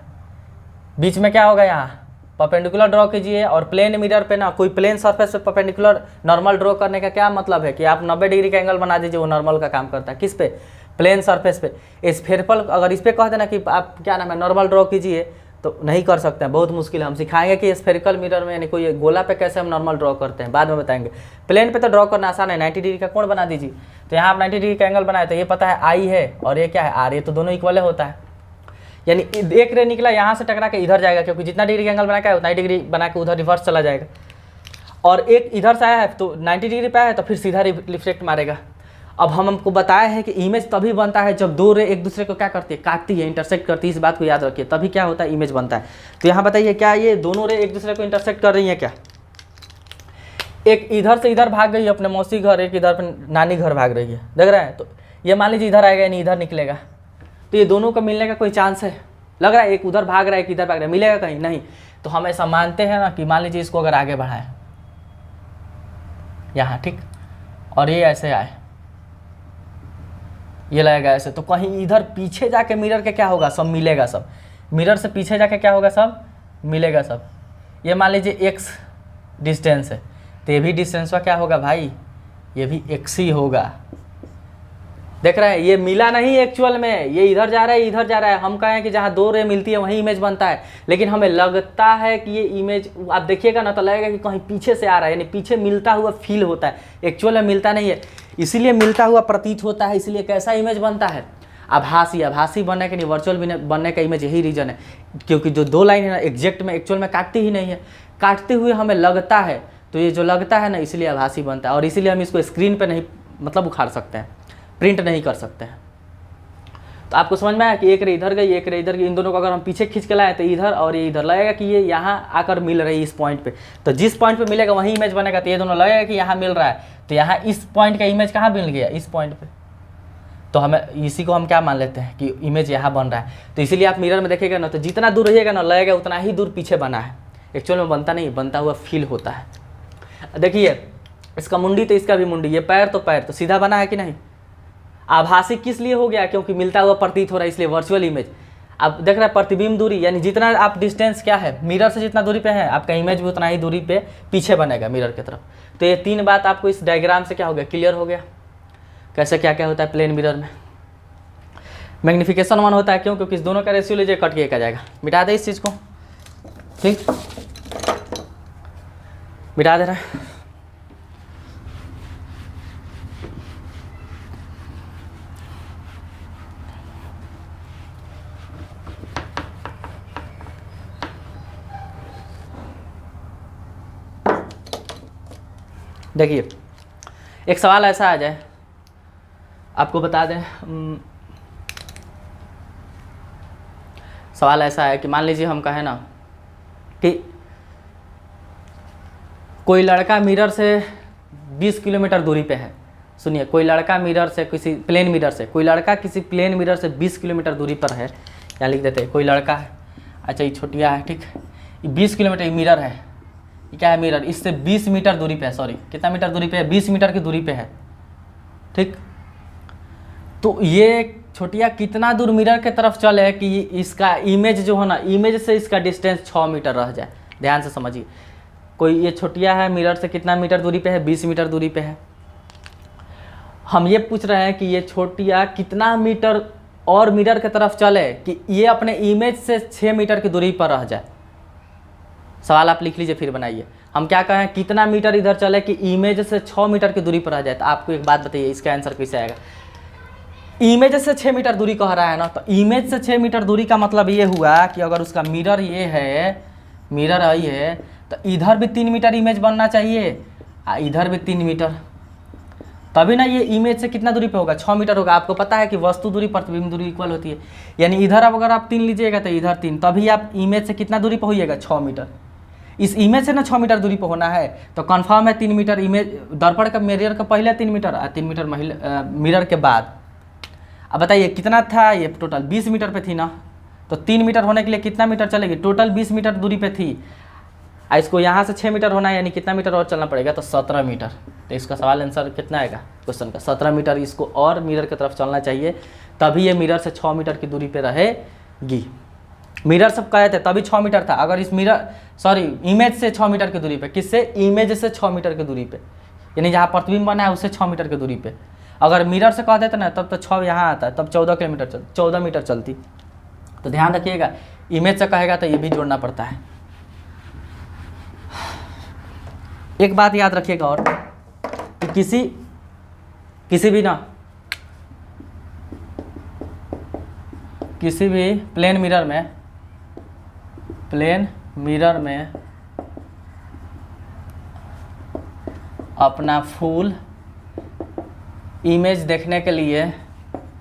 A: बीच में क्या होगा, यहाँ परपेंडिकुलर ड्रॉ कीजिए। और प्लेन मिरर पे ना कोई प्लेन सरफेस पे परपेंडिकुलर नॉर्मल ड्रॉ करने का क्या मतलब है कि आप 90 डिग्री का एंगल बना दीजिए, वो नॉर्मल का काम करता है। किस पे, प्लेन सरफेस पे। स्फेरिकल अगर इस पे कह देना कि आप क्या नाम है नॉर्मल ड्रॉ कीजिए तो नहीं कर सकते हैं, बहुत मुश्किल है। हम सिखाएंगे कि स्फेरिकल मिरर में यानी कोई गोला पे कैसे हम नॉर्मल ड्रॉ करते हैं, बाद में बताएंगे। प्लेन पे तो ड्रॉ करना आसान है, 90 डिग्री का कोण बना दीजिए। तो यहाँ आप 90 डिग्री का एंगल बनाए तो ये पता है आई है और ये क्या है आर, ये तो दोनों इक्वल होता है। यानी एक रे निकला यहाँ से टकरा के इधर जाएगा, क्योंकि जितना डिग्री का एंगल बना के उतना डिग्री बना के उधर रिवर्स चला जाएगा। और एक इधर से आया है तो 90 डिग्री पे आया है तो फिर सीधा रिफ्लेक्ट मारेगा। अब हमको बताया है कि इमेज तभी बनता है जब 2 रे एक दूसरे को क्या करती है, काटती है, इंटरसेक्ट करती है। इस बात को याद रखिए, तभी क्या होता है, इमेज बनता है। तो यहाँ बताइए क्या ये दोनों रे एक दूसरे को इंटरसेक्ट कर रही है क्या? एक इधर से इधर भाग गई है अपने मौसी घर, एक इधर पे नानी घर भाग रही है, देख रहे हैं। तो ये मान लीजिए इधर आएगा यानी इधर निकलेगा, तो ये दोनों का मिलने का कोई चांस है? लग रहा है एक उधर भाग रहा है एक इधर भाग रहा है, मिलेगा कहीं नहीं। तो हम ऐसा मानते हैं ना कि मान लीजिए इसको अगर आगे बढ़ाएं यहाँ, ठीक, और ये ऐसे आए, ये लगेगा ऐसे, तो कहीं इधर पीछे जाके मिरर के क्या होगा, सब मिलेगा, सब मिरर से पीछे जाके क्या होगा, सब मिलेगा सब। ये मान लीजिए x डिस्टेंस है तो ये भी डिस्टेंस का क्या होगा भाई, ये भी x ही होगा। देख रहे हैं ये मिला नहीं एक्चुअल में, ये इधर जा रहा है इधर जा रहा है। हम कहें कि जहाँ 2 रे मिलती है वहीं इमेज बनता है, लेकिन हमें लगता है कि ये इमेज आप देखिएगा ना तो लगेगा कि कहीं पीछे से आ रहा है, यानी पीछे मिलता हुआ फील होता है, एक्चुअल में मिलता नहीं है, इसीलिए मिलता हुआ प्रतीत होता है। इसलिए कैसा इमेज बनता है, आभासी बनने के लिए वर्चुअल बनने का इमेज यही रीजन है, क्योंकि जो 2 लाइन है ना एग्जैक्ट में एक्चुअल में काटती ही नहीं है, काटते हुए हमें लगता है, तो ये जो लगता है ना इसलिए आभासी बनता है। और इसीलिए हम इसको स्क्रीन पर नहीं मतलब उखाड़ सकते हैं, प्रिंट नहीं कर सकते हैं। तो आपको समझ में आया कि एक रे इधर गई एक रे इधर गई, इन दोनों को अगर हम पीछे खींच के लाए तो इधर और ये इधर लगेगा कि ये यहाँ आकर मिल रही है इस पॉइंट पे, तो जिस पॉइंट पे मिलेगा वहीं इमेज बनेगा। तो ये दोनों लगेगा कि यहाँ मिल रहा है, तो यहाँ इस पॉइंट का इमेज कहाँ मिल गया, इस पॉइंट पे। तो हमें इसी को हम क्या मान लेते हैं कि इमेज यहाँ बन रहा है। तो इसीलिए आप मिरर में देखेगा ना तो जितना दूर रहिएगा ना लगेगा उतना ही दूर पीछे बना है, एक्चुअल में बनता नहीं, बनता हुआ फील होता है। देखिए इसका मुंडी तो इसका भी मुंडी, ये पैर तो सीधा बना है कि नहीं। आभासी किस लिए हो गया, क्योंकि मिलता हुआ प्रतीत हो रहा है, इसलिए वर्चुअल इमेज। अब देख रहे हैं प्रतिबिंब दूरी, यानी जितना आप डिस्टेंस क्या है मिरर से जितना दूरी पे है आपका इमेज भी उतना ही दूरी पे पीछे बनेगा मिरर की तरफ। तो ये 3 बात आपको इस डायग्राम से क्या हो गया, क्लियर हो गया कैसे क्या क्या होता है प्लेन मिरर में। मैग्निफिकेशन 1 होता है, क्यों, क्योंकि इस दोनों का रेशियो लीजिए कट के एक आ जाएगा। मिटा दे इस चीज़ को, ठीक, मिटा दे रहा है। देखिए एक सवाल ऐसा आ जाए, आपको बता दें, सवाल ऐसा है कि मान लीजिए हम कहें ना कि कोई लड़का मिरर से 20 किलोमीटर दूरी पे है। सुनिए, कोई लड़का मिरर से, किसी प्लेन मिरर से, कोई लड़का किसी प्लेन मिरर से 20 किलोमीटर दूरी पर है। या लिख देते हैं कोई लड़का है, अच्छा ये छोटिया है, ठीक, ये 20 किलोमीटर मिरर है, ये क्या है मिरर, इससे 20 मीटर दूरी पे है, सॉरी कितना मीटर दूरी पे है, 20 मीटर की दूरी पे है, ठीक। तो ये छोटिया कितना दूर मिरर के तरफ चले कि इसका इमेज जो है ना, इमेज से इसका डिस्टेंस 6 मीटर रह जाए। ध्यान से समझिए, कोई ये छोटिया है मिरर से कितना मीटर दूरी पे है, 20 मीटर दूरी पे है। हम ये पूछ रहे हैं कि ये छोटिया कितना मीटर और मिरर के तरफ चले कि ये अपने इमेज से 6 मीटर की दूरी पर रह जाए। सवाल आप लिख लीजिए फिर बनाइए। हम क्या कहें, कितना मीटर इधर चले कि इमेज से 6 मीटर की दूरी पर रह जाए। तो आपको एक बात बताइए, इसका आंसर कैसे आएगा। इमेज से 6 मीटर दूरी कह रहा है ना, तो इमेज से 6 मीटर दूरी का मतलब ये हुआ कि अगर उसका मिरर ये है, मिरर ये है, तो इधर भी 3 मीटर इमेज बनना चाहिए और इधर भी 3 मीटर, तभी ना ये इमेज से कितना दूरी पे होगा, 6 मीटर होगा। आपको पता है कि वस्तु दूरी प्रतिबिंब दूरी इक्वल होती है, यानी इधर अब अगर आप 3 लीजिएगा तो इधर 3, तभी आप इमेज से कितना दूरी पे होइएगा, 6 मीटर। इस इमेज से ना 6 मीटर दूरी पे होना है, तो कन्फर्म है 3 मीटर इमेज दर्पण का, मिरर का पहले 3 मीटर और 3 मीटर मिरर के बाद। अब बताइए कितना था, ये टोटल 20 मीटर पे थी ना, तो 3 मीटर होने के लिए कितना मीटर चलेगी, टोटल 20 मीटर दूरी पे थी। इसको यहाँ से 6 मीटर होना है, यानी कितना मीटर और चलना पड़ेगा, तो 17 मीटर। तो इसका सवाल आंसर कितना आएगा क्वेश्चन का, 17 मीटर इसको और मिरर की तरफ चलना चाहिए, तभी ये मिरर से 6 मीटर की दूरी पे रहेगी। मिरर सब कहे थे तभी 6 मीटर था, अगर इस मिरर सॉरी इमेज से 6 मीटर की दूरी पे, किससे, इमेज से 6 मीटर की दूरी पे, यानी जहाँ प्रतिबिंब बना है उससे 6 मीटर की दूरी पे। अगर मिरर से कह देते ना तब तो 6 यहाँ आता है, तब 14 मीटर चलती। तो ध्यान रखिएगा, इमेज से कहेगा तो ये भी जोड़ना पड़ता है। एक बात याद रखिएगा और कि किसी भी प्लेन मिरर में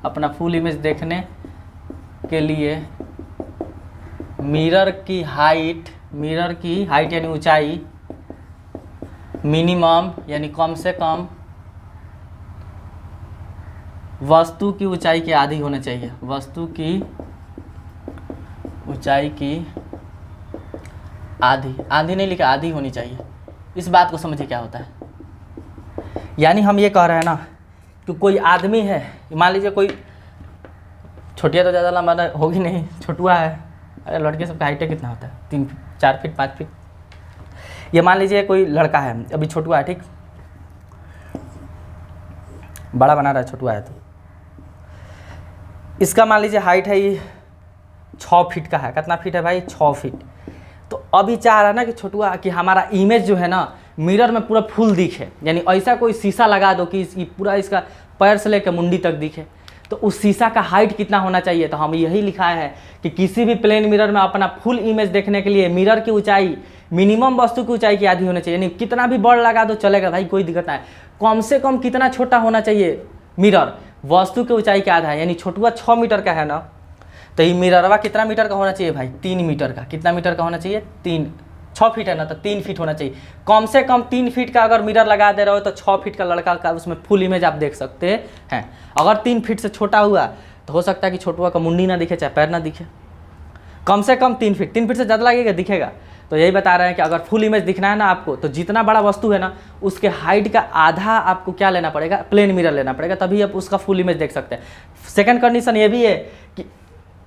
A: अपना फुल इमेज देखने के लिए मिरर की हाइट यानी ऊंचाई मिनिमम यानी कम से कम वस्तु की ऊंचाई के आधी होने चाहिए, वस्तु की ऊंचाई की आधी नहीं लिखा, आधी होनी चाहिए। इस बात को समझिए क्या होता है, यानी हम ये कह रहे हैं ना कि कोई आदमी है, मान लीजिए कोई, छोटिया तो ज़्यादा लंबा होगी नहीं, छोटुआ है, अरे लड़के सबका हाइट कितना होता है, 3 फीट 4 फीट 5 फीट। ये मान लीजिए कोई लड़का है, अभी छोटुआ है, ठीक, बड़ा बना रहा है, छोटुआ है, तो इसका मान लीजिए हाइट है ये 6 फीट का है। कितना फीट है भाई, 6 फीट। तो अभी चाह रहा है ना कि छोटुआ कि हमारा इमेज जो है ना मिरर में पूरा फुल दिखे, यानी ऐसा कोई शीशा लगा दो कि पूरा इसका पैर से लेकर मुंडी तक दिखे। तो उस शीशा का हाइट कितना होना चाहिए, तो हम यही लिखा है कि किसी भी प्लेन मिरर में अपना फुल इमेज देखने के लिए मिरर की ऊंचाई मिनिमम वस्तु की ऊंचाई की आधी होनी चाहिए, यानी कितना भी बड़ लगा दो चलेगा भाई, कोई दिक्कत नहीं। कम से कम कितना छोटा होना चाहिए मिरर, वस्तु की ऊंचाई के आधा है, यानी छोटुआ 6 मीटर का है ना, तो ये मिररवा कितना मीटर का होना चाहिए भाई, 3 मीटर का। कितना मीटर का होना चाहिए, 6 फीट है ना, तो 3 फीट होना चाहिए। कम से कम 3 फीट का अगर मिरर लगा दे रहे हो तो 6 फीट का लड़का का उसमें फुल इमेज आप देख सकते हैं। अगर 3 फीट से छोटा हुआ तो हो सकता है कि छोटुआ का मुंडी ना दिखे, चाहे पैर ना दिखे। कम से कम 3 फीट से ज़्यादा लगेगा, दिखेगा। तो यही बता रहे हैं कि अगर फुल इमेज दिखना है ना आपको, तो जितना बड़ा वस्तु है ना उसके हाइट का आधा आपको क्या लेना पड़ेगा, प्लेन मिरर लेना पड़ेगा, तभी आप उसका फुल इमेज देख सकते हैं। सेकंड कंडीशन ये भी है कि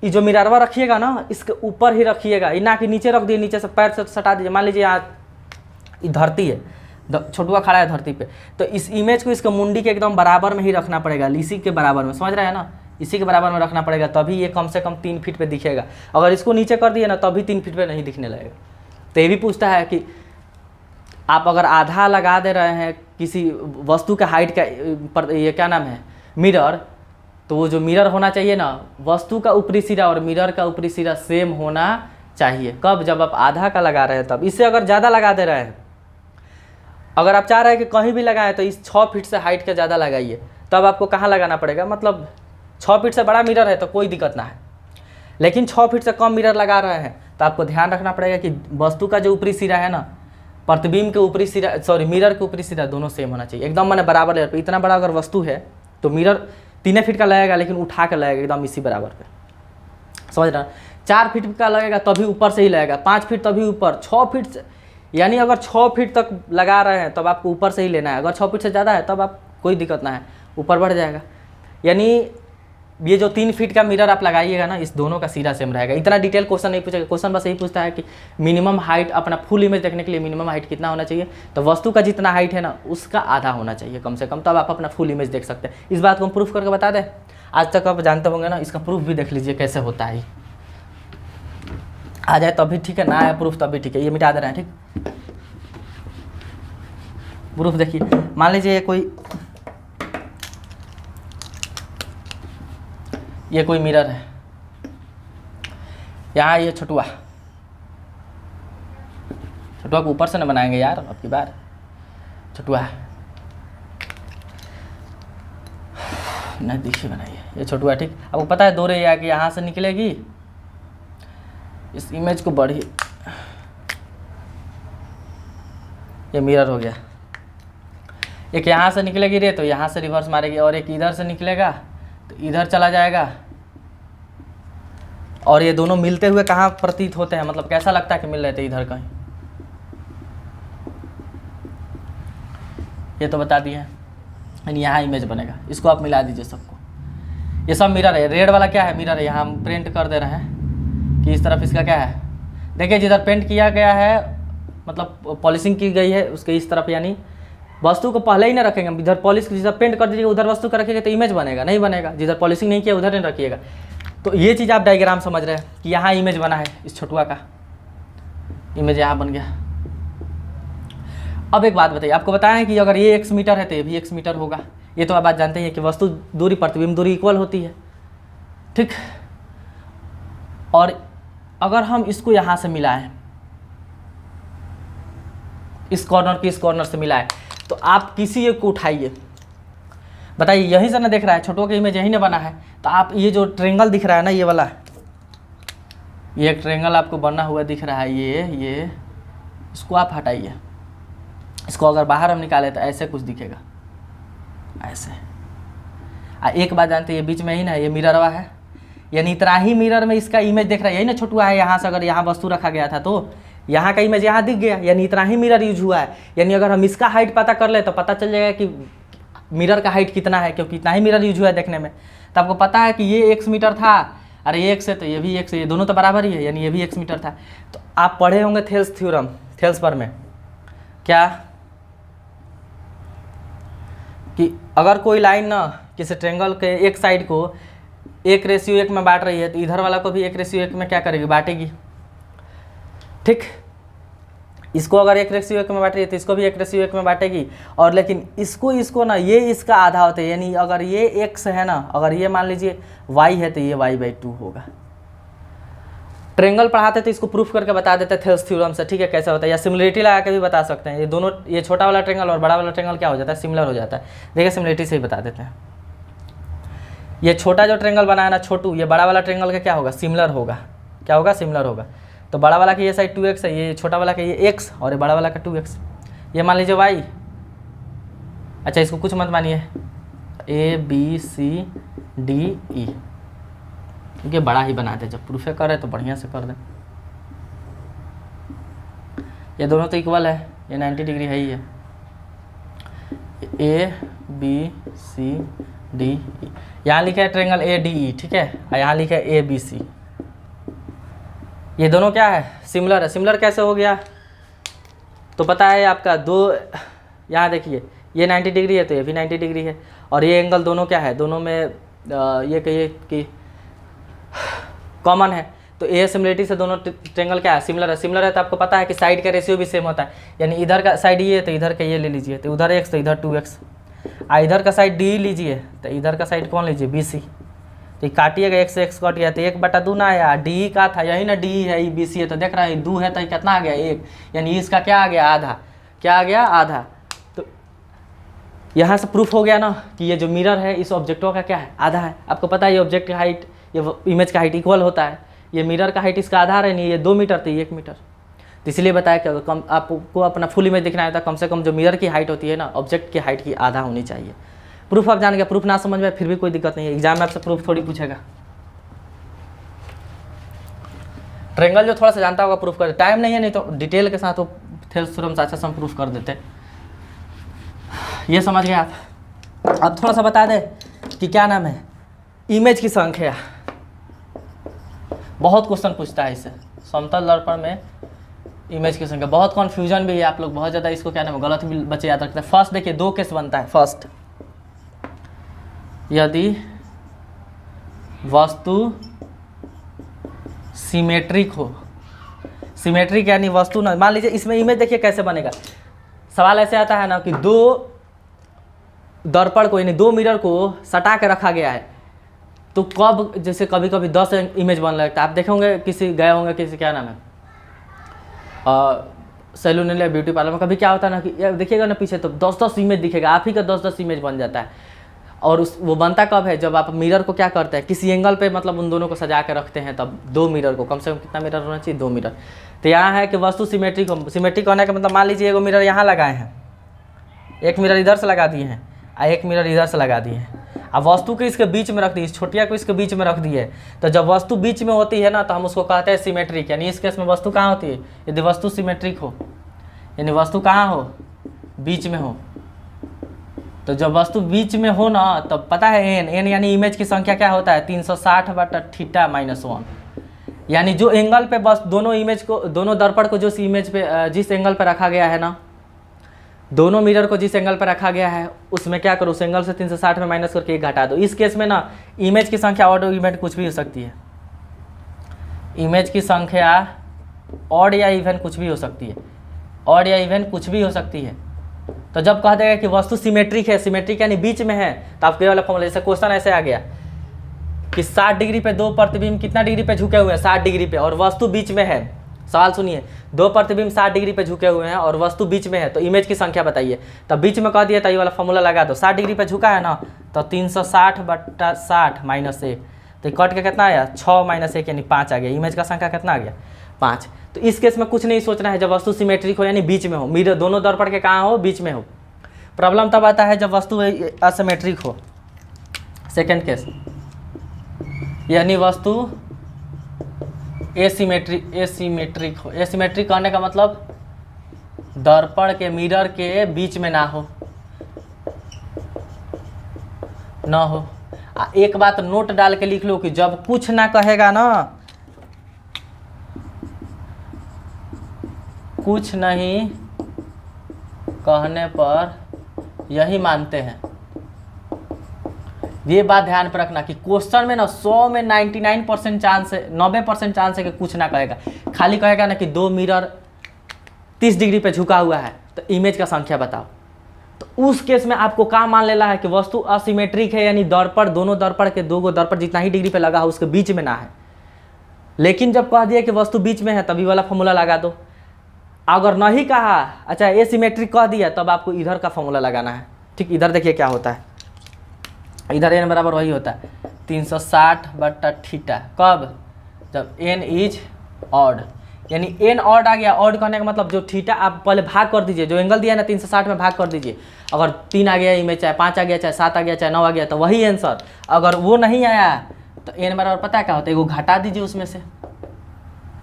A: ये जो मिररवा रखिएगा ना इसके ऊपर ही रखिएगा, ना कि नीचे रख दिए, नीचे से पैर से सटा दीजिए। मान लीजिए यहाँ धरती है, छोटुआ खड़ा है धरती पे, तो इस इमेज को इसके मुंडी के एकदम बराबर में ही रखना पड़ेगा, इसी के बराबर में, समझ रहे हैं ना, इसी के बराबर में रखना पड़ेगा, तभी ये कम से कम 3 फीट पे दिखेगा। अगर इसको नीचे कर दिए ना तभी 3 फीट पे नहीं दिखने लगेगा। तो ये भी पूछता है कि आप अगर आधा लगा दे रहे हैं किसी वस्तु के हाइट का पर, ये क्या नाम है, मिरर, तो वो जो मिरर होना चाहिए ना, वस्तु का ऊपरी सिरा और मिरर का ऊपरी सिरा सेम होना चाहिए। कब, जब आप आधा का लगा रहे हैं तब। इससे अगर ज़्यादा लगा दे रहे हैं, अगर आप चाह रहे हैं कि कहीं भी लगाएं तो इस 6 फीट से हाइट का ज़्यादा लगाइए, तब आपको कहाँ लगाना पड़ेगा, मतलब 6 फीट से बड़ा मिरर है तो कोई दिक्कत ना है, लेकिन 6 फीट से कम मिरर लगा रहे हैं तो आपको ध्यान रखना पड़ेगा कि वस्तु का जो ऊपरी सिरा है ना, प्रतिबिंब के ऊपरी सिरा, सॉरी मिरर के ऊपरी सिरा दोनों सेम होना चाहिए एकदम, मैंने बराबर लेयर पे। इतना बड़ा अगर वस्तु है तो मिरर 3 फीट का लगेगा, लेकिन उठा कर लगेगा एकदम इसी बराबर पे, समझ रहे हैं। 4 फीट का लगेगा तभी ऊपर से ही लगेगा, 5 फीट तभी ऊपर, 6 फीट से, यानी अगर 6 फीट तक लगा रहे हैं तब आपको ऊपर से ही लेना है, अगर 6 फीट से ज़्यादा है तब आप कोई दिक्कत ना है, ऊपर बढ़ जाएगा। यानी ये जो 3 फीट का मिरर आप लगाइएगा ना, इस दोनों का सिरा सेम रहेगा। इतना डिटेल क्वेश्चन नहीं पूछेगा, क्वेश्चन बस यही पूछता है कि मिनिमम हाइट, अपना फुल इमेज देखने के लिए मिनिमम हाइट कितना होना चाहिए, तो वस्तु का जितना हाइट है ना उसका आधा होना चाहिए कम से कम, तब आप अपना फुल इमेज देख सकते हैं। इस बात को हम प्रूफ करके बता दें, आज तक आप जानते होंगे ना, इसका प्रूफ भी देख लीजिए कैसे होता है। आ जाए तब भी ठीक है, ना आया प्रूफ तब भी ठीक है, ये मिटा दे रहे हैं, ठीक। प्रूफ देखिए, मान लीजिए ये कोई मिरर है, यहाँ ये छठुआ को ऊपर से ना बनाएंगे यार, अब की बार छठुआ है नहीं, देखिए बनाइए, ये छठुआ, ठीक। आपको पता है 2 रे आके यहाँ से निकलेगी, इस इमेज को बढ़िए, ये मिरर हो गया। एक यहाँ से निकलेगी रे तो यहाँ से रिवर्स मारेगी, और एक इधर से निकलेगा तो इधर चला जाएगा, और ये दोनों मिलते हुए कहाँ प्रतीत होते हैं, मतलब कैसा लगता है कि मिल रहे थे इधर कहीं, ये तो बता दिए। यानी यहाँ इमेज बनेगा, इसको आप मिला दीजिए सबको, ये सब मिरर है। रेड वाला क्या है, मिरर है, यहाँ हम प्रिंट कर दे रहे हैं कि इस तरफ इसका क्या है, देखिए जिधर पेंट किया गया है, मतलब पॉलिशिंग की गई है उसके इस तरफ, यानी वस्तु को पहले ही ना रखेंगे, इधर पॉलिश जिधर पेंट कर दीजिएगा उधर वस्तु का रखिएगा तो इमेज बनेगा, नहीं बनेगा। जिधर पॉलिशिंग नहीं किया उधर नहीं रखिएगा। तो ये चीज़ आप डायग्राम समझ रहे हैं कि यहाँ इमेज बना है, इस छठुआ का इमेज यहाँ बन गया। अब एक बात बताइए, आपको बताएं कि अगर ये x मीटर है तो ये भी x मीटर होगा, ये तो आप बात जानते हैं कि वस्तु दूरी प्रतिबिंब दूरी इक्वल होती है, ठीक। और अगर हम इसको यहाँ से मिलाएं, इस कॉर्नर की इस कॉर्नर से मिलाएं, तो आप किसी एक को उठाइए, बताइए यहीं से ना देख रहा है, छोटों का इमेज यहीं ना बना है, तो आप ये जो ट्रेंगल दिख रहा है ना, ये वाला, ये एक ट्रेंगल आपको बना हुआ दिख रहा है, ये इसको आप हटाइए, इसको अगर बाहर हम निकाले तो ऐसे कुछ दिखेगा, ऐसे। एक बात जानते हैं, ये बीच में ही ना ये मिररवा है, यानी इतना ही मिरर में इसका इमेज देख रहा है, यही ना छठुआ है। यहाँ से अगर यहाँ वस्तु रखा गया था तो यहाँ का इमेज यहाँ दिख गया, यानी इतना ही मिरर यूज हुआ है। यानी अगर हम इसका हाइट पता कर ले तो पता चल जाएगा कि मिरर का हाइट कितना है, क्योंकि इतना ही मिरर यूज हुआ है देखने में। तो आपको पता है कि ये x मीटर था, अरे ये x है तो ये भी x है, ये दोनों तो बराबर ही है, यानी ये भी x मीटर था। तो आप पढ़े होंगे थेल्स थ्योरम, थेल्स पर में क्या, कि अगर कोई लाइन ना किसी ट्रेंगल के एक साइड को 1:1 में बांट रही है तो इधर वाला को भी 1:1 में क्या करेगी, बांटेगी, ठीक। इसको अगर 1:1 में बांट रही है तो इसको भी 1:1 में बांटेगी, और लेकिन इसको ना ये इसका आधा होता है, यानी अगर ये x है ना, अगर ये मान लीजिए y है तो ये y/2 होगा। ट्रेंगल पढ़ाते तो इसको प्रूफ करके बता देते थेल्स थ्योरम से, ठीक है, कैसे होता है, या सिमिलरिटी लगा के भी बता सकते हैं। ये दोनों, ये छोटा वाला ट्रेंगल और बड़ा वाला ट्रेंगल क्या हो जाता है, सिमिलर हो जाता है। देखिए सिमिलरिटी से ही बता देते हैं। ये छोटा जो ट्रेंगल बना है ना छोटू, ये बड़ा वाला ट्रेंगल का क्या होगा, सिमिलर होगा। क्या होगा, सिमिलर होगा। तो बड़ा वाला की ये साइड 2x है, ये छोटा वाला का ये x, और ये बड़ा वाला का 2x। ये मान लीजिए y, अच्छा इसको कुछ मत मानिए, ABCDE, क्योंकि बड़ा ही बना दे, जब प्रूफे कर रहे तो बढ़िया से कर दें। ये दोनों तो इक्वल है, ये 90 डिग्री है ही है। ABCDE, यहाँ लिखा है ट्रेंगल ADE, ठीक है, और यहाँ लिखा है ABC। ये दोनों क्या है, सिमिलर है। सिमिलर कैसे हो गया, तो पता है आपका दो, यहाँ देखिए ये 90 डिग्री है तो ये भी 90 डिग्री है, और ये एंगल दोनों क्या है, दोनों में ये कहिए कि कॉमन है। तो ये सिमिलरिटी से दोनों ट्रेंगल क्या है, सिमिलर है। सिमिलर है तो आपको पता है कि साइड का रेशियो भी सेम होता है, यानी इधर का साइड ये है तो इधर का ये ले लीजिए, तो उधर x तो इधर 2x, इधर का साइड D लीजिए तो इधर का साइड कौन लीजिए, BC। तो काटिएगा, x से x कट गया तो 1/2 ना आया, DE का था, यही ना DE है, BC है, तो देख रहा है 2 है तो कितना आ गया 1, यानी इसका क्या आ गया, आधा। क्या आ गया, आधा। यहाँ से प्रूफ हो गया ना कि ये जो मिरर है इस ऑब्जेक्टों का क्या है, आधा है। आपको पता है ये ऑब्जेक्ट की हाइट, ये इमेज का हाइट इक्वल होता है। ये मिरर का हाइट इसका आधा है, नहीं ये 2 मीटर थी 1 मीटर। तो इसलिए बताया कि अगर कम आपको अपना फुल इमेज दिखना है तो कम से कम जो मिरर की हाइट होती है ना ऑब्जेक्ट की हाइट की आधा होनी चाहिए। प्रूफ आप जान गया, प्रूफ ना समझ में फिर भी कोई दिक्कत नहीं है, एग्जाम में आपसे प्रूफ थोड़ी पूछेगा। ट्रायंगल जो थोड़ा सा जानता होगा प्रूफ कर, टाइम नहीं है नहीं तो डिटेल के साथ वो थेल्स थ्योरम से अच्छा से हम प्रूफ कर देते। ये समझ गए आप। अब थोड़ा सा बता दें कि क्या नाम है, इमेज की संख्या। बहुत क्वेश्चन पूछता है इससे, समतल दर्पण में इमेज की संख्या। बहुत कन्फ्यूजन भी है, आप लोग बहुत ज़्यादा इसको क्या नाम है गलत भी बच्चे याद रखते हैं। फर्स्ट देखिए 2 केस बनता है। फर्स्ट, यदि वस्तु सिमेट्रिक हो, सिमेट्रिक यानी वस्तु ना, मान लीजिए इसमें इमेज देखिए कैसे बनेगा। सवाल ऐसे आता है ना कि 2 दर्पण को यानी 2 मिरर को सटा के रखा गया है, तो कब जैसे कभी कभी 10 इमेज बनने लगता है। आप देखेंगे किसी गए होंगे किसी क्या नाम है सैलून या ब्यूटी पार्लर में, कभी क्या होता है ना कि देखिएगा ना पीछे तो 10-10 इमेज दिखेगा, आप ही का 10-10 इमेज बन जाता है। और वो बनता कब है, जब आप मिरर को क्या करते हैं किसी एंगल पे, मतलब उन दोनों को सजा के रखते हैं, तब 2 मिरर को कम से कम कितना मिरर होना चाहिए, 2 मिरर। तो यहाँ है कि वस्तु सिमेट्रिक हो। सिमेट्रिक होने का मतलब मान लीजिए एगो मिरर यहाँ लगाए हैं, एक मिरर इधर से लगा दिए हैं और एक मिरर इधर से लगा दिए हैं। अब वस्तु को इसके बीच में रख दी, इस छोटिया को इसके बीच में रख दी है। तो जब वस्तु बीच में होती है ना तो हम उसको कहते हैं सिमेट्रिक। यानी इस केस में वस्तु कहाँ होती है, यदि वस्तु सिमेट्रिक हो, यानी वस्तु कहाँ हो, बीच में हो। तो जब वस्तु बीच में हो ना तब पता है एन यानी इमेज की संख्या क्या होता है, 360/θ-1। यानी जो एंगल पे बस दोनों इमेज को, दोनों दर्पण को जिस इमेज पे जिस एंगल पे रखा गया है ना, दोनों मिरर को जिस एंगल पर रखा गया है उसमें क्या करो, उस एंगल से 360 में माइनस करके 1 घटा दो। इस केस में ना इमेज की संख्या ऑड इवेंट कुछ भी हो सकती है, इमेज की संख्या ऑड या इवेंट कुछ भी हो सकती है, ऑड या इवेंट कुछ भी हो सकती है। तो जब कह देगा कि वस्तु सिमेट्रिक है, सिमेट्रिक यानी बीच में है, तो आपके वाला फॉर्मूला जैसे क्वेश्चन ऐसे आ गया कि 60 डिग्री पे 2 प्रतिबिंब कितना डिग्री पे झुके हुए हैं, 60 डिग्री पे, और वस्तु बीच में है। सवाल सुनिए, 2 प्रतिबिंब 60 डिग्री पे झुके हुए हैं और वस्तु बीच में है, तो इमेज की संख्या बताइए। तब बीच में कह दिया तो ये वाला फॉर्मूला लगा दो। 60 डिग्री पे झुका है ना तो 360/60 - 1, तो कट के कितना आया, 6 - 1 यानी 5 आ गया। इमेज का संख्या कितना आ गया, 5। तो इस केस में कुछ नहीं सोचना है, जब वस्तु सिमेट्रिक हो यानी बीच में हो, मिरर दोनों दर्पण के कहाँ हो, बीच में हो। प्रॉब्लम तब आता है जब वस्तु असिमेट्रिक हो। सेकेंड केस, यानी वस्तु एसिमेट्रिक हो। एसिमेट्रिक कहने का मतलब दर्पण के मिरर के बीच में ना हो, एक बात नोट डाल के लिख लो कि जब कुछ ना कहेगा ना, कुछ नहीं कहने पर यही मानते हैं। ये बात ध्यान पर रखना कि क्वेश्चन में ना 100 में 99% चांस है, 90% चांस है कि कुछ ना कहेगा, खाली कहेगा ना कि 2 मिरर 30 डिग्री पे झुका हुआ है तो इमेज का संख्या बताओ। तो उस केस में आपको क्या मान लेना है कि वस्तु असिमेट्रिक है, यानी दर्पण दोनों दर्पण के 2 दर्पण जितना ही डिग्री पे लगा हो उसके बीच में ना है। लेकिन जब कह दिया कि वस्तु बीच में है तभी वाला फॉर्मूला लगा दो। अगर नहीं कहा, अच्छा एसिमेट्रिक कह दिया, तब आपको इधर का फॉर्मूला लगाना है। ठीक, इधर देखिए क्या होता है, इधर n बराबर वही होता है 360/θ। कब, जब n इज ऑड, यानी n ऑड आ गया। ऑड करने का मतलब जो थीटा आप पहले भाग कर दीजिए, जो एंगल दिया है ना 360 में भाग कर दीजिए। अगर 3 आ गया इमेज, चाहे 5 आ गया, चाहे 7 आ गया, चाहे 9 आ गया, तो वही आंसर। अगर वो नहीं आया तो n बराबर पता है क्या होता है, वो घटा दीजिए उसमें से।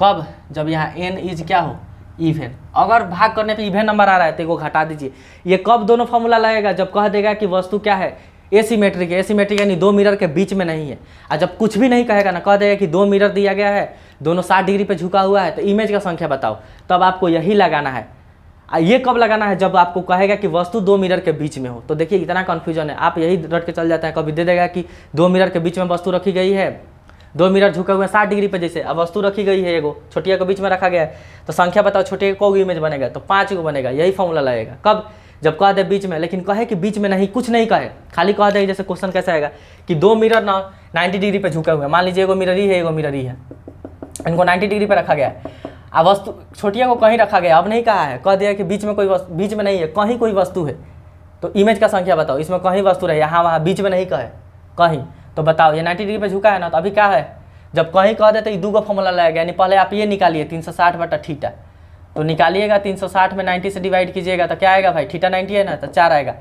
A: कब, जब यहाँ n इज क्या हो, इवन। अगर भाग करने पे इवन नंबर आ रहा है तो वो घटा दीजिए। ये कब दोनों फॉर्मूला लगेगा, जब कह देगा कि वस्तु क्या है, एसिमेट्रिक है। एसिमेट्रिक यानी 2 मिरर के बीच में नहीं है। और जब कुछ भी नहीं कहेगा ना, कह देगा कि 2 मिरर दिया गया है, दोनों 60 डिग्री पे झुका हुआ है, तो इमेज का संख्या बताओ, तब आपको यही लगाना है। ये कब लगाना है, जब आपको कहेगा कि वस्तु 2 मिरर के बीच में हो। तो देखिए इतना कन्फ्यूजन है, आप यही रट के चल जाता है। कभी दे देगा कि 2 मिरर के बीच में वस्तु रखी गई है, 2 मिरर झुके हुए हैं 60 डिग्री पे, जैसे अब वस्तु रखी गई है, एगो छोटिया के बीच में रखा गया है, तो संख्या बताओ छोटे को इमेज बनेगा, तो 5 को बनेगा। यही फॉर्मूला लगेगा। कब, जब कह दे बीच में, लेकिन कहे कि बीच में नहीं, कुछ नहीं कहे, खाली कह दे। जैसे क्वेश्चन कैसे आएगा कि 2 मिरर ना 90 डिग्री पे झुके हुए हैं, मान लीजिए एगो मिरर ही है, एगो मिरर ही है, इनको 90 डिग्री पे रखा गया है। अब वस्तु छोटिया को कहीं रखा गया, अब नहीं कहा है, कह दिया कि बीच में कोई बीच में नहीं है, कहीं कोई वस्तु है, तो इमेज का संख्या बताओ, इसमें कहीं वस्तु रहे, यहाँ वहाँ बीच में नहीं कहे कहीं, तो बताओ ये 90 डिग्री पे झुका है ना, तो अभी क्या है, जब कहीं कह देते ये 2 का फॉर्मूला लगेगा, यानी पहले आप ये निकालिए 360 बटा थीटा, तो निकालिएगा 360 में 90 से डिवाइड कीजिएगा तो क्या आएगा भाई, थीटा 90 है ना, तो 4 आएगा।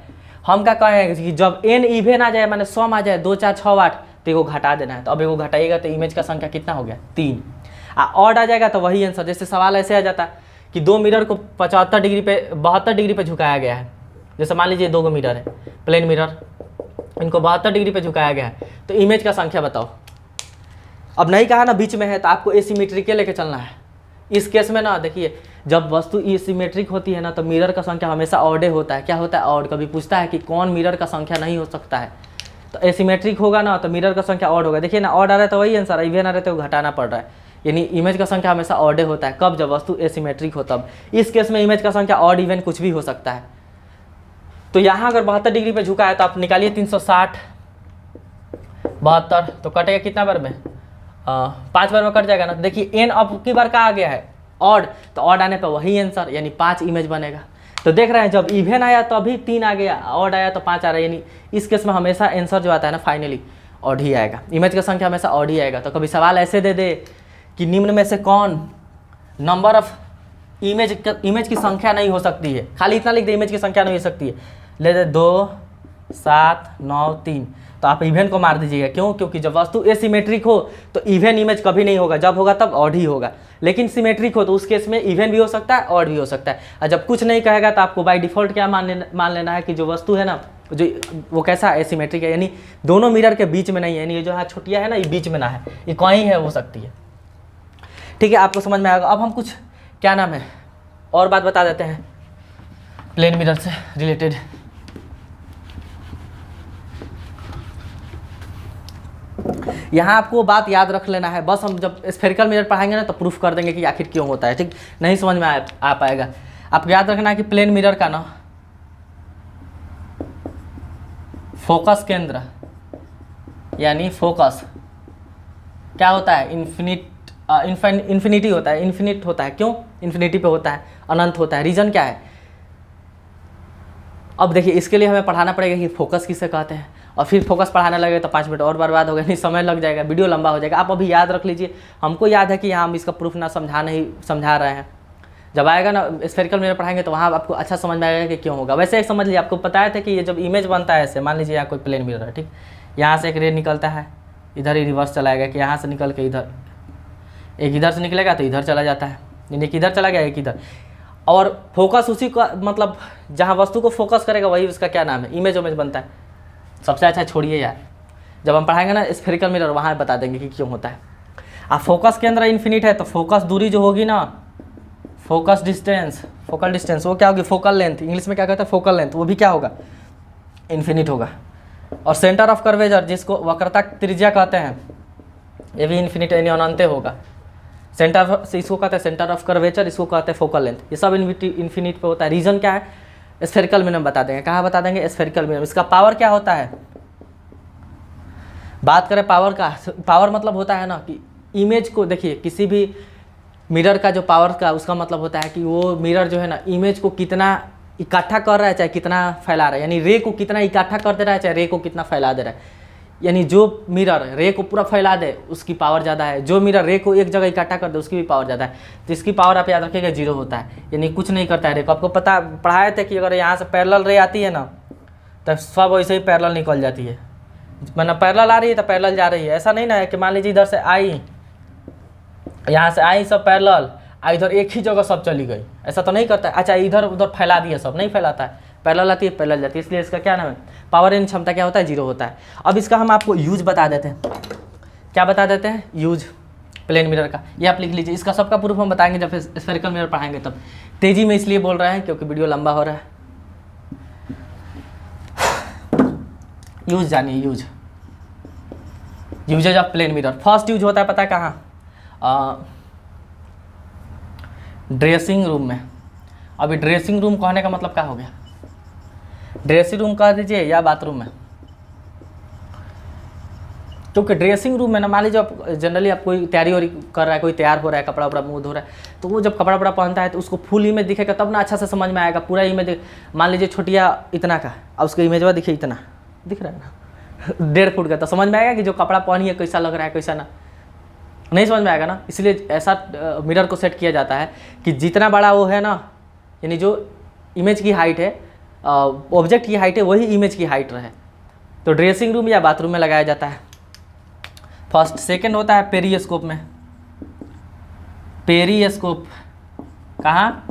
A: हम क्या कहेंगे कि जब n इवेन आ जाए, माने सम आ जाए 2 4 6 8, तो एगो घटा देना है, तो अब एगो घटाइएगा तो इमेज का संख्या कितना हो गया 3। ऑड आ जाएगा तो वही आंसर। जैसे सवाल ऐसे आ जाता कि 2 मिरर को 75 डिग्री पे 72 डिग्री पे झुकाया गया है, जैसे मान लीजिए 2 मिरर है, प्लेन मिरर, इनको 72 डिग्री पे झुकाया गया है, तो इमेज का संख्या बताओ। अब नहीं कहा ना बीच में है, तो आपको एसिमेट्रिक लेके चलना है। इस केस में ना देखिए, जब वस्तु एसिमेट्रिक होती है ना, तो मिरर का संख्या हमेशा ऑडे होता है। क्या होता है, ऑड। कभी पूछता है कि कौन मिरर का संख्या नहीं हो सकता है, तो एसिमेट्रिक होगा ना, तो मिरर का संख्या ऑड होगा। देखिए ना, ऑड आ रहा है तो वही आंसर, इवन आ रहा है तो घटाना पड़ रहा है, यानी इमेज का संख्या हमेशा ऑडे होता है। कब, जब वस्तु एसिमेट्रिक हो तब। इस केस में इमेज का संख्या ऑड इवन कुछ भी हो सकता है। तो यहाँ अगर 72 डिग्री पे झुका है, तो आप निकालिए 360 72, तो कटेगा कितना बार में, 5 बार में कट जाएगा ना। तो देखिए n अब की बार का आ गया है ऑड, तो ऑड आने पर वही आंसर, यानी 5 इमेज बनेगा। तो देख रहे हैं, जब इवन आया तो अभी 3 आ गया, ऑड आया तो 5 आ रहा है, यानी इस केस में हमेशा आंसर जो आता है ना फाइनली ऑड ही आएगा। इमेज का संख्या हमेशा ऑड ही आएगा। तो कभी सवाल ऐसे दे दे कि निम्न में से कौन नंबर ऑफ इमेज की संख्या नहीं हो सकती है, खाली इतना लिख दे इमेज की संख्या नहीं हो सकती है, ले दे 2 7 9 3, तो आप इवन को मार दीजिएगा। क्यों, क्योंकि जब वस्तु एसिमेट्रिक हो तो इवन इमेज कभी नहीं होगा, जब होगा तब ऑड ही होगा। लेकिन सिमेट्रिक हो तो उस केस में इवन भी हो सकता है, ऑड भी हो सकता है। और जब कुछ नहीं कहेगा तो आपको बाय डिफॉल्ट क्या मान लेना है कि जो वस्तु है ना, जो वो कैसा है, एसिमेट्रिक है, यानी दोनों मिरर के बीच में नहीं है, यानी ये जो है छोटिया है ना, ये बीच में ना है, ये कहीं है हो सकती है। ठीक है, आपको समझ में आएगा। अब हम कुछ क्या नाम है और बात बता देते हैं प्लेन मिरर से रिलेटेड। यहाँ आपको बात याद रख लेना है, बस हम जब स्फेरिकल मिरर पढ़ाएंगे ना तो प्रूफ कर देंगे कि आखिर क्यों होता है। ठीक, नहीं समझ में आ पाएगा। आपको याद रखना है कि प्लेन मिरर का ना फोकस केंद्र, यानी फोकस क्या होता है, इन्फिनिटी होता है, इन्फिनिट होता है। क्यों इन्फिनिटी पे होता है, अनंत होता है। रीजन क्या है, अब देखिए इसके लिए हमें पढ़ाना पड़ेगा कि फोकस किसे कहते हैं, और फिर फोकस पढ़ाने लगे तो 5 मिनट और बर्बाद हो गया, नहीं समय लग जाएगा, वीडियो लंबा हो जाएगा। आप अभी याद रख लीजिए। हमको याद है कि यहाँ हम इसका प्रूफ ना समझा रहे हैं। जब आएगा ना स्फेरिकल मिरर पढ़ाएंगे तो वहाँ आपको अच्छा समझ में आएगा कि क्यों होगा। वैसे एक समझ लीजिए, आपको बताया था कि ये जब इमेज बनता है ऐसे, मान लीजिए यहाँ कोई प्लेन मिरर है, ठीक, यहाँ से एक रे निकलता है, इधर ही रिवर्स चलाएगा कि यहाँ से निकल के इधर, एक इधर से निकलेगा तो इधर चला जाता है, यानी कि इधर चला गया एक इधर, और फोकस उसी का मतलब जहाँ वस्तु को फोकस करेगा वही उसका क्या नाम है, इमेज बनता है। सबसे अच्छा छोड़िए यार, जब हम पढ़ाएंगे ना स्फेरिकल मिरर वहाँ बता देंगे कि क्यों होता है। अब फोकस के अंदर इन्फिनिट है तो फोकस दूरी जो होगी ना, फोकस डिस्टेंस, फोकल डिस्टेंस, वो क्या होगी, फोकल लेंथ, इंग्लिश में क्या कहते हैं फोकल लेंथ, वो भी क्या होगा, इन्फिनिट होगा। और सेंटर ऑफ कर्वेचर जिसको वक्रता त्रिज्या कहते हैं, ये भी इन्फिनिट यानी अनंत होगा। सेंटर से इसको कहते हैं सेंटर ऑफ कर्वेचर, इसको कहते हैं फोकल लेंथ, ये सब इन्फिनिट पे होता है। रीजन क्या है, स्फेरिकल मिरर बता देंगे। कहाँ बता देंगे, स्फेरिकल मिरर। इसका पावर क्या होता है, बात करें पावर का, पावर मतलब होता है ना कि इमेज को, देखिए किसी भी मिरर का जो पावर का उसका मतलब होता है कि वो मिरर जो है ना इमेज को कितना इकट्ठा कर रहा है चाहे कितना फैला रहा है, यानी रे को कितना इकट्ठा कर दे रहा है चाहे रे को कितना फैला दे रहा है। यानी जो मिरर रे को पूरा फैला दे उसकी पावर ज़्यादा है, जो मिरर रे को एक जगह इकट्ठा कर दे उसकी भी पावर ज़्यादा है। तो इसकी पावर आप याद रखिएगा 0 होता है, यानी कुछ नहीं करता है रे को। आपको पता पढ़ाए थे कि अगर यहाँ से पैरेलल रे आती है ना तो सब वैसे ही पैरेलल निकल जाती है, मतलब पैरेलल आ रही है तो पैरेलल जा रही है। ऐसा नहीं ना है कि मान लीजिए इधर से आई, यहाँ से आई सब पैरेलल, इधर एक ही जगह सब चली गई, ऐसा तो नहीं करता है। अच्छा इधर उधर फैला दिया, सब नहीं फैलाता है, पैरेलल आती है पैरेलल जाती है, इसलिए इसका क्या नाम है, पावर इन क्षमता क्या होता है 0 होता है। अब इसका हम आपको यूज बता देते हैं, क्या बता देते हैं, यूज प्लेन मिरर का, ये आप लिख लीजिए। इसका सबका प्रूफ हम बताएंगे जब स्फेरिकल मिरर पढ़ाएंगे तब। तेजी में इसलिए बोल रहे हैं क्योंकि वीडियो लंबा हो रहा है। यूज जानिए, usages of plane mirror. First use होता है पता है कहाँ, ड्रेसिंग रूम में। अभी ड्रेसिंग रूम कहने का मतलब क्या हो गया, ड्रेसिंग रूम कह दीजिए या बाथरूम में, क्योंकि ड्रेसिंग रूम में ना, मान लीजिए आप जनरली आप कोई तैयारी वारी कर रहा है, कोई तैयार हो रहा है, कपड़ा वपड़ा मुँह धो रहा है, तो वो जब कपड़ा वपड़ा पहनता है तो उसको फुल इमेज दिखेगा तब ना अच्छा से समझ में आएगा। पूरा इमेज मान लीजिए छोटिया इतना का और उसका इमेज दिखे इतना दिख रहा है ना 1.5 फुट का, तो समझ में आएगा कि जो कपड़ा पहनी है कैसा लग रहा है कैसा ना, नहीं समझ में आएगा ना। इसलिए ऐसा मिरर को सेट किया जाता है कि जितना बड़ा वो है ना, यानी जो इमेज की हाइट है, ऑब्जेक्ट की हाइट है, वही इमेज की हाइट रहे। तो ड्रेसिंग रूम या बाथरूम में लगाया जाता है फर्स्ट। सेकंड होता है पेरिस्कोप में। पेरिस्कोप कहाँ?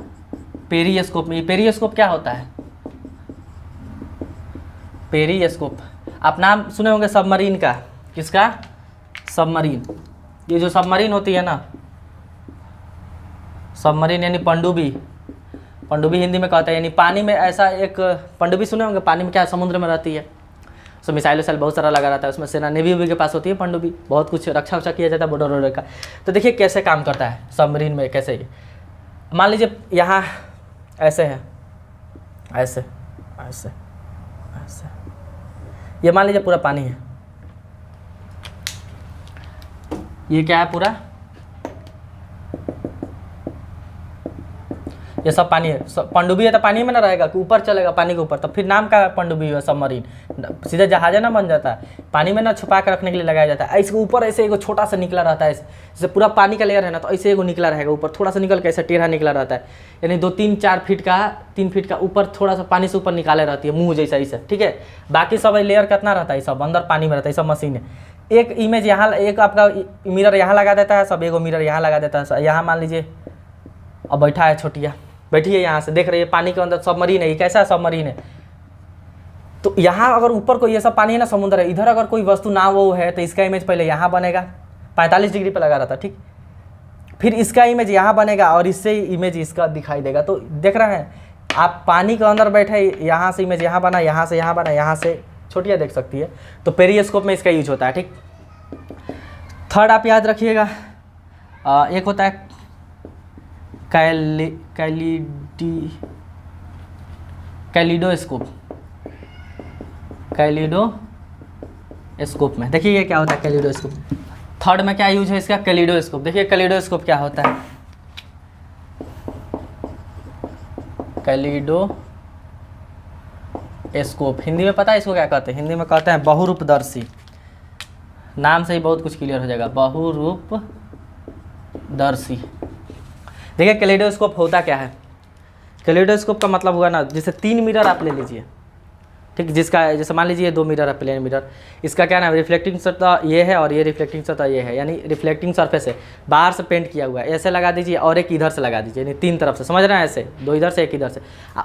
A: पेरिस्कोप में। पेरिस्कोप क्या होता है? पेरिस्कोप आप नाम सुने होंगे सबमरीन का। किसका? सबमरीन। ये जो सबमरीन होती है ना, सबमरीन यानी पनडुब्बी, पनडुब्बी हिंदी में कहते हैं, यानी पानी में ऐसा एक पनडुब्बी सुने होंगे, पानी में क्या समुद्र में रहती है, उसमें मिसाइल विसाइल बहुत सारा लगा रहता है, उसमें सेना नेवी वेवी के पास होती है पनडुब्बी, बहुत कुछ रक्षा वक्षा किया जाता है बॉर्डर वॉर्डर का। तो देखिए कैसे काम करता है सबमरीन में, कैसे ये मान लीजिए यहाँ ऐसे है, ऐसे ऐसे ऐसे, ये मान लीजिए पूरा पानी है, ये क्या है पूरा, ये सब पानी है। पनडुब्बी है तो पानी में ना रहेगा कि ऊपर चलेगा पानी के ऊपर, तो फिर नाम का पनडुब्बी है सबमरीन। सीधा जहाज ना बन जाता है, पानी में ना छुपा कर रखने के लिए लगाया जाता है। इसके ऊपर ऐसे एगो छोटा सा निकला रहता है, जैसे पूरा पानी का लेयर है ना, तो ऐसे एगो निकला रहेगा ऊपर, थोड़ा सा निकल के ऐसे टेढ़ा निकला रहता है, यानी 2-3-4 फीट का, 3 फीट का ऊपर थोड़ा सा पानी से ऊपर निकाले रहती है, मुँह जैसा ऐसा, ठीक है। बाकी सब लेयर कितना रहता है, सब अंदर पानी में रहता है, सब मशीन है। एक इमेज यहाँ, एक आपका मिरर यहाँ लगा देता है, सब एगो मिरर यहाँ लगा देता है। यहाँ मान लीजिए अब बैठा है छोटिया, बैठी है यहाँ से देख रही है पानी के अंदर सबमरीन है, ये कैसा सबमरीन है। तो यहाँ अगर ऊपर को ये सब पानी है ना, समुद्र है, इधर अगर कोई वस्तु ना वो है तो इसका इमेज पहले यहाँ बनेगा, 45 डिग्री पे लगा रहता, ठीक। फिर इसका इमेज यहाँ बनेगा और इससे इमेज इसका दिखाई देगा। तो देख रहे हैं आप, पानी के अंदर बैठे, यहाँ से इमेज यहाँ बना, यहाँ से यहाँ बना, यहाँ से छोटिया देख सकती है। तो पेरिस्कोप में इसका यूज होता है, ठीक। थर्ड आप याद रखिएगा, एक होता है कैलिडोस्कोप। कैलिडोस्कोप में देखिए ये क्या होता है कैलिडोस्कोप। थर्ड में क्या यूज है इसका? कैलिडोस्कोप। देखिए कैलिडोस्कोप क्या होता है, कैलिडोस्कोप हिंदी में पता है इसको क्या कहते हैं? हिंदी में कहते हैं बहुरूपदर्शी। नाम से ही बहुत कुछ क्लियर हो जाएगा, बहुरूपदर्शी। देखिए कैलिडोस्कोप होता क्या है? कैलिडोस्कोप का मतलब हुआ ना, जैसे 3 मिरर आप ले लीजिए, ठीक, जिसका जैसे मान लीजिए 2 मिरर है, प्लेन मिरर, इसका क्या नाम है, रिफ्लेक्टिंग सतह ये है और ये रिफ्लेक्टिंग सतह ये है, यानी रिफ्लेक्टिंग सरफेस है, बाहर से पेंट किया हुआ है, ऐसे लगा दीजिए और एक इधर से लगा दीजिए, यानी 3 तरफ से, समझ रहे हैं, ऐसे 2 इधर से 1 इधर से।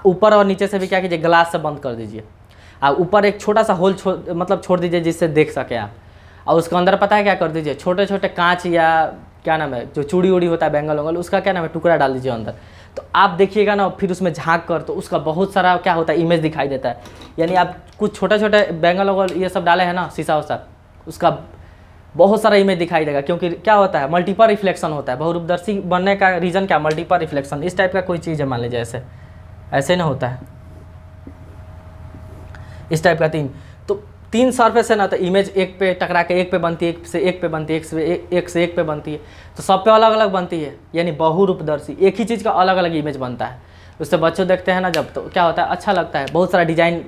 A: ऊपर और नीचे से भी क्या कीजिए, ग्लास से बंद कर दीजिए, ऊपर एक छोटा सा होल मतलब छोड़ दीजिए जिससे देख सके आप, और उसके अंदर पता है क्या कर दीजिए, छोटे छोटे कांच या क्या नाम है, जो चूड़ी उड़ी होता है बैंगल वंगल, उसका क्या नाम है, टुकड़ा डाल दीजिए अंदर। तो आप देखिएगा ना, फिर उसमें झांक कर तो उसका बहुत सारा क्या होता है, इमेज दिखाई देता है। यानी आप कुछ छोटे छोटे बैंगल वंगल ये सब डाले हैं ना, शीशा उसा, उसका बहुत सारा इमेज दिखाई देगा, क्योंकि क्या होता है, मल्टीपल रिफ्लेक्शन होता है। बहुरूपदर्शी बनने का रीज़न क्या, मल्टीपल रिफ्लेक्शन, इस टाइप का कोई चीज़ है, मान लीजिए ऐसे ऐसे ना होता है, इस टाइप का 3। तो 3 सरफेस है ना, तो इमेज एक पे टकरा के एक पे बनती है, एक से एक पे बनती है, एक से एक पे बनती है, तो सब पे अलग अलग बनती है, यानी बहुरूपदर्शी, एक ही चीज़ का अलग अलग इमेज बनता है। उससे बच्चों देखते हैं ना जब, तो क्या होता है, अच्छा लगता है, बहुत सारा डिज़ाइन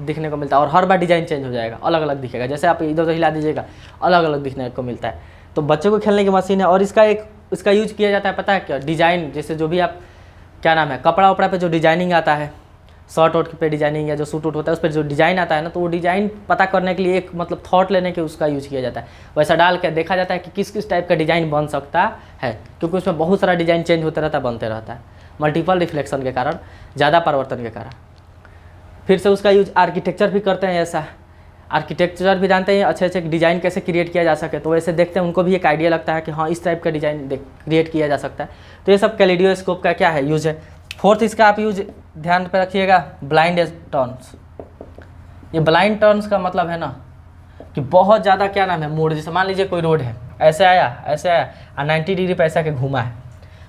A: दिखने को मिलता है, और हर बार डिज़ाइन चेंज हो जाएगा, अलग अलग दिखेगा, जैसे आप इधर उधर हिला दीजिएगा अलग अलग दिखने को मिलता है। तो बच्चों को खेलने की मशीन है, और इसका यूज किया जाता है, पता है क्या, डिज़ाइन, जैसे जो भी आप क्या नाम है, कपड़ा वपड़ा पे जो डिजाइनिंग आता है, शर्ट वोट पे डिजाइनिंग या जो सूट वूट होता है उस पर जो डिज़ाइन आता है ना, तो वो डिज़ाइन पता करने के लिए एक मतलब थॉट लेने के उसका यूज़ किया जाता है। वैसा डाल के देखा जाता है कि किस किस टाइप का डिज़ाइन बन सकता है, क्योंकि उसमें बहुत सारा डिज़ाइन चेंज होता रहता है, बनते रहता है, मल्टीपल रिफ्लेक्शन के कारण, ज़्यादा परिवर्तन के कारण। फिर से उसका यूज आर्किटेक्चर भी करते हैं, ऐसा आर्किटेक्चर भी जानते हैं अच्छे अच्छे डिज़ाइन कैसे क्रिएट किया जा सके, तो वैसे देखते हैं उनको भी एक आइडिया लगता है कि हाँ इस टाइप का डिज़ाइन क्रिएट किया जा सकता है। तो ये सब कैलिडोस्कोप का क्या है, यूज है। फोर्थ इसका आप यूज ध्यान पे रखिएगा, ब्लाइंड टर्न्स। ये ब्लाइंड टर्न्स का मतलब है ना कि बहुत ज़्यादा क्या नाम है, मोड़, जैसे मान लीजिए कोई रोड है, ऐसे आया और 90 डिग्री पे ऐसा के घूमा है,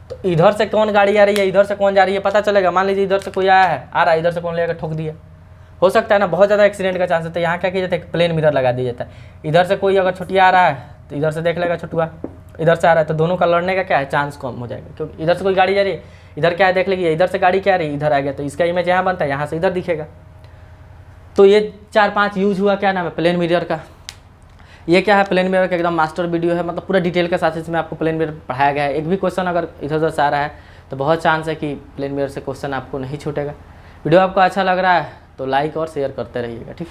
A: तो इधर से कौन गाड़ी आ रही है, इधर से कौन जा रही है पता चलेगा। मान लीजिए इधर से कोई आया है, आ रहा है, इधर से कौन लेकर ठोक दिया, हो सकता है ना बहुत ज़्यादा एक्सीडेंट का चांस होता है। यहाँ क्या किया जाता है, प्लेन मिरर लगा दिया जाता है। इधर से कोई अगर छुटिया आ रहा है तो इधर से देख लेगा छुटुआ, इधर से आ रहा है तो दोनों का लड़ने का क्या है चांस कम हो जाएगा, क्योंकि इधर से कोई गाड़ी जा रही है, इधर क्या है देख लेगी, इधर से गाड़ी क्या आ रही है, इधर आ गया तो इसका इमेज यहाँ बनता है, यहाँ से इधर दिखेगा। तो ये 4-5 यूज हुआ, क्या नाम है, प्लेन मिरर का। ये क्या है, प्लेन मिरर का एकदम मास्टर वीडियो है, मतलब पूरा डिटेल के साथ इसमें आपको प्लेन मिरर पढ़ाया गया है। एक भी क्वेश्चन अगर इधर उधर से आ रहा है तो बहुत चांस है कि प्लेन मिरर से क्वेश्चन आपको नहीं छूटेगा। वीडियो आपको अच्छा लग रहा है तो लाइक और शेयर करते रहिएगा, ठीक।